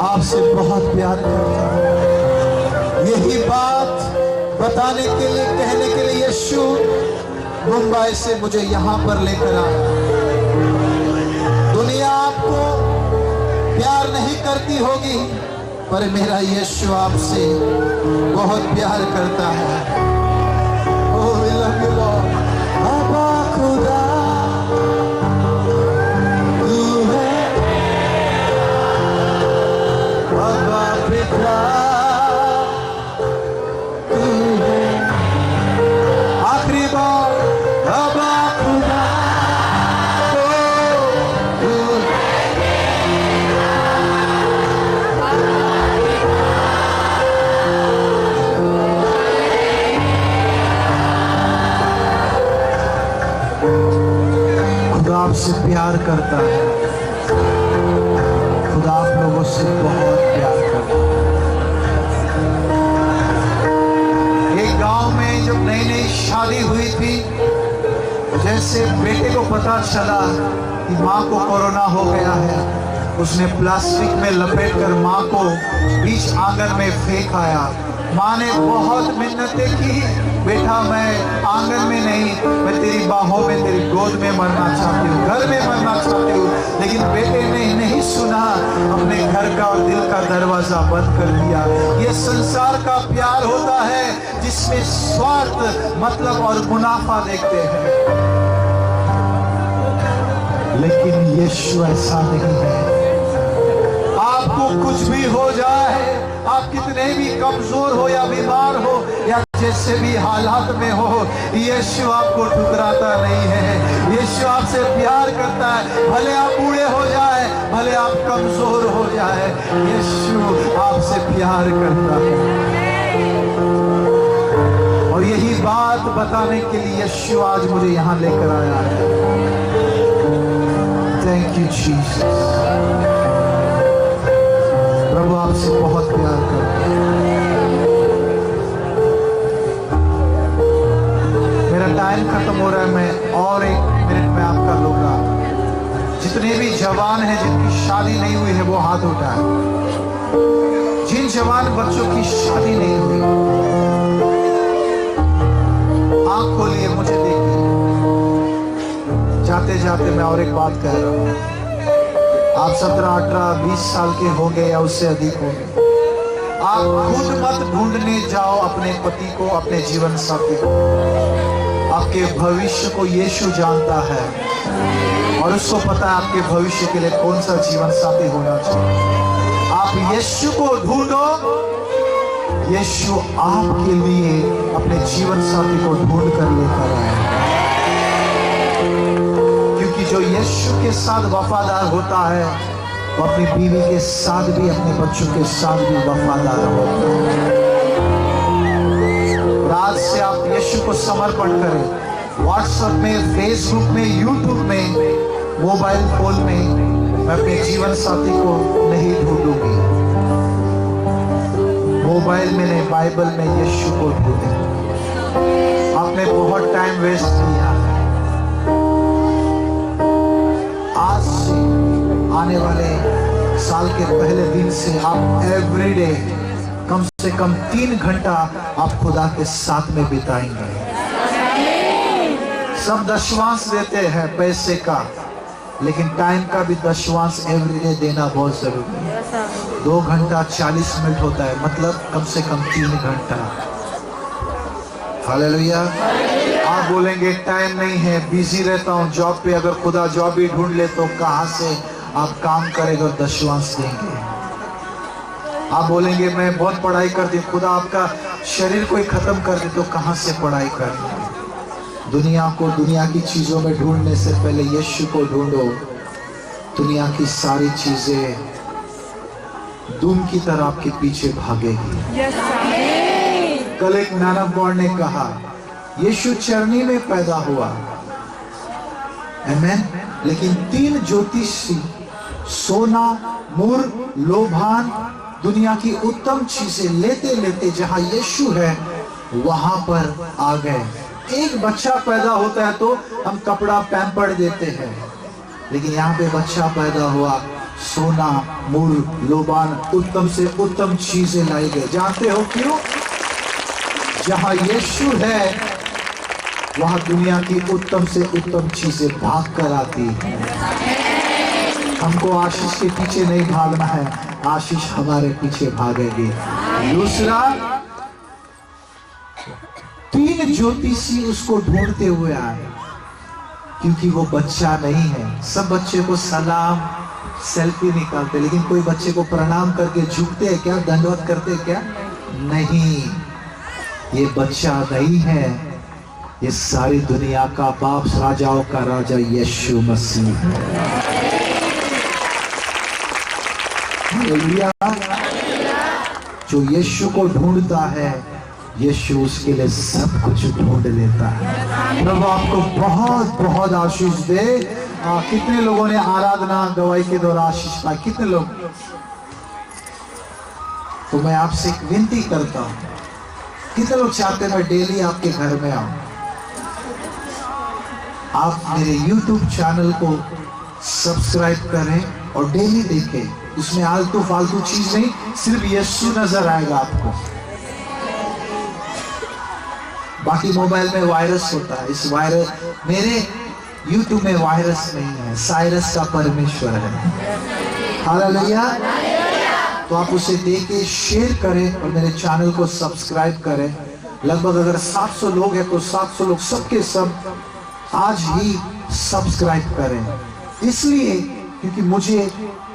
आपसे बहुत प्यार करता। यही बात बताने के लिए, कहने के लिए यीशु मुंबई से मुझे यहां पर लेकर आया। दुनिया आपको प्यार नहीं करती होगी, पर मेरा यीशु आपसे बहुत प्यार करता है। ओ लव यू लॉर्ड। बाबा खुदा आखिरी बार, बाबा खुदा खुदा आपसे प्यार करता है। खुदा आप लोगों से बहुत प्यार करता है। एक गांव में जब नई नई शादी हुई थी, जैसे बेटे को पता चला कि माँ को कोरोना हो गया है, उसने प्लास्टिक में लपेटकर माँ को बीच आंगन में फेंक आया। माँ ने बहुत मिन्नतें की, बेटा मैं आंगन में नहीं, मैं तेरी बाहों में, तेरी गोद में मरना चाहती हूँ, घर में मरना चाहती हूँ। लेकिन बेटे ने नहीं सुना, अपने घर का और दिल का दरवाजा बंद कर दिया। ये संसार का प्यार होता है जिसमें स्वार्थ, मतलब और मुनाफा देखते हैं, लेकिन यीशु ऐसा नहीं है। आपको कुछ भी हो जाए, आप कितने भी कमजोर हो या बीमार हो या जैसे भी हालात में हो, यीशु आपको ठुकराता नहीं है। यीशु आपसे प्यार करता है। भले आप बूढ़े हो जाए, भले आप कमजोर हो जाए, यीशु आपसे प्यार करता है। और यही बात बताने के लिए यीशु आज मुझे यहाँ लेकर आया है। Thank you Jesus. प्रभु आपसे बहुत प्यार करता है। मेरा टाइम खत्म हो रहा है, मैं और 1 मिनट में आपका लूंगा। जितने भी जवान हैं जिनकी शादी नहीं हुई है वो हाथ उठाएं। जिन जवान बच्चों की शादी नहीं हुई, आंख खोलिए, मुझे देखिए। जाते जाते मैं और एक बात कह रहा हूं। आप 17, 18, 20 साल के होंगे या उससे अधिक होंगे। आप खुद मत ढूंढने जाओ अपने पति को, अपने जीवन साथी को। आपके भविष्य को यीशु जानता है और उसको पता है आपके भविष्य के लिए कौन सा जीवन साथी होना चाहिए। आप यीशु को ढूंढो, यीशु आपके लिए अपने जीवन साथी को ढूंढ कर लेकर आए। क्योंकि जो यीशु के साथ वफादार होता है वो अपनी बीवी के साथ भी, अपने बच्चों के साथ भी वफादार होता है। आज से आप यीशु को समर्पण करें। व्हाट्सएप में, फेसबुक में, यूट्यूब में, मोबाइल फोन में मैं अपने जीवन साथी को नहीं ढूंढूंगी। मोबाइल में नहीं, बाइबल में यीशु को ढूंढे। आपने बहुत टाइम वेस्ट किया है। आज से आने वाले साल के पहले दिन से आप एवरीडे कम से कम 3 घंटा आप खुदा के साथ में बिताएंगे। सब दशवांश देते हैं पैसे का, लेकिन टाइम का भी दशवांश एवरीडे देना बहुत जरूरी है। 2 घंटा 40 मिनट होता है, मतलब कम से कम 3 घंटा। हालेलुया। आप बोलेंगे टाइम नहीं है, बिजी रहता हूँ जॉब पे। अगर खुदा जॉब भी ढूंढ ले तो कहाँ से आप काम करेंगे और दशवांश देंगे? आप बोलेंगे मैं बहुत पढ़ाई कर दी, खुदा आपका शरीर को ही खत्म कर दे तो कहाँ से पढ़ाई करेंगे? दुनिया को, दुनिया की चीजों में ढूंढने से पहले यीशु को ढूंढो। दुनिया की सारी चीजें धूम की तरह आपके पीछे भागेगी। कल एक नानकगौड़ ने कहा, यीशु चरनी में पैदा हुआ, आमेन, लेकिन 3 ज्योतिषी सोना, मुर, लोभान, दुनिया की उत्तम चीजें लेते लेते जहां यीशु है वहां पर आ गए। एक बच्चा पैदा होता है तो हम कपड़ा पैम्पर देते हैं, लेकिन यहाँ पे बच्चा पैदा हुआ, सोना, मूल, लोबान, उत्तम से उत्तम चीजें लाई गई। जानते हो क्यों? जहाँ यीशु है वहाँ दुनिया की उत्तम से उत्तम चीजें भाग कर आती है। हमको आशीष के पीछे नहीं भागना है, आशीष हमारे पीछे भागेगी। दूसरा, 3 ज्योतिषी उसको ढूंढते हुए आए, क्योंकि वो बच्चा नहीं है। सब बच्चे को सलाम, सेल्फी निकालते, लेकिन कोई बच्चे को प्रणाम करके झुकते हैं क्या, दंडवत करते क्या? नहीं, ये बच्चा नहीं है, ये सारी दुनिया का बाप, राजाओं का राजा यीशु मसीह है। जो यीशु को ढूंढता है, यीशु उसके लिए सब कुछ ढूंढ लेता है। प्रभु आपको बहुत बहुत आशीष दे। कितने लोगों ने आराधना गवाही के द्वारा आशीष पाई? कितने लोग? तो मैं आपसे एक विनती करता हूं, कितने लोग चाहते हैं मैं डेली आपके घर में आऊं? आप मेरे YouTube चैनल को सब्सक्राइब करें और डेली देखें। उसमें आलतू फालतू चीज नहीं, सिर्फ यीशु नजर आएगा आपको। बाकी मोबाइल में वायरस होता है, इस वायरस, मेरे YouTube में वायरस नहीं है, साइरस का परमेश्वर है। हालेलुया। तो आप उसे देके शेयर करें और मेरे चैनल को सब्सक्राइब करें। लगभग अगर 700 लोग हैं तो 700 लोग सबके सब आज ही सब्सक्राइब करें, इसलिए क्योंकि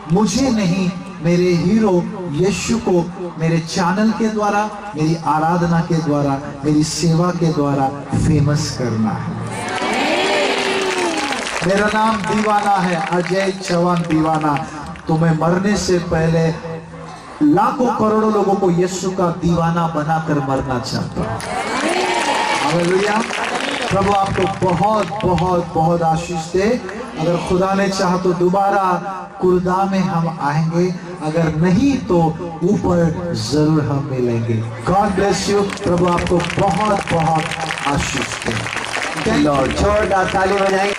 मुझे नहीं मेरे हीरो यीशु को मेरे चैनल के द्वारा, मेरी आराधना के द्वारा, मेरी सेवा के द्वारा फेमस करना है। मेरा नाम दीवाना है, अजय चौहान दीवाना। तो मैं मरने से पहले लाखों करोड़ों लोगों को यीशु का दीवाना बनाकर मरना चाहता हूं। हालेलुया। प्रभु आपको बहुत बहुत बहुत आशीष दे। अगर खुदा ने चाहा तो दोबारा कुर्दा में हम आएंगे, अगर नहीं तो ऊपर जरूर हम मिलेंगे। God bless you. प्रभु आपको बहुत बहुत आशीष दे। जोरदार ताली बजाएंगे।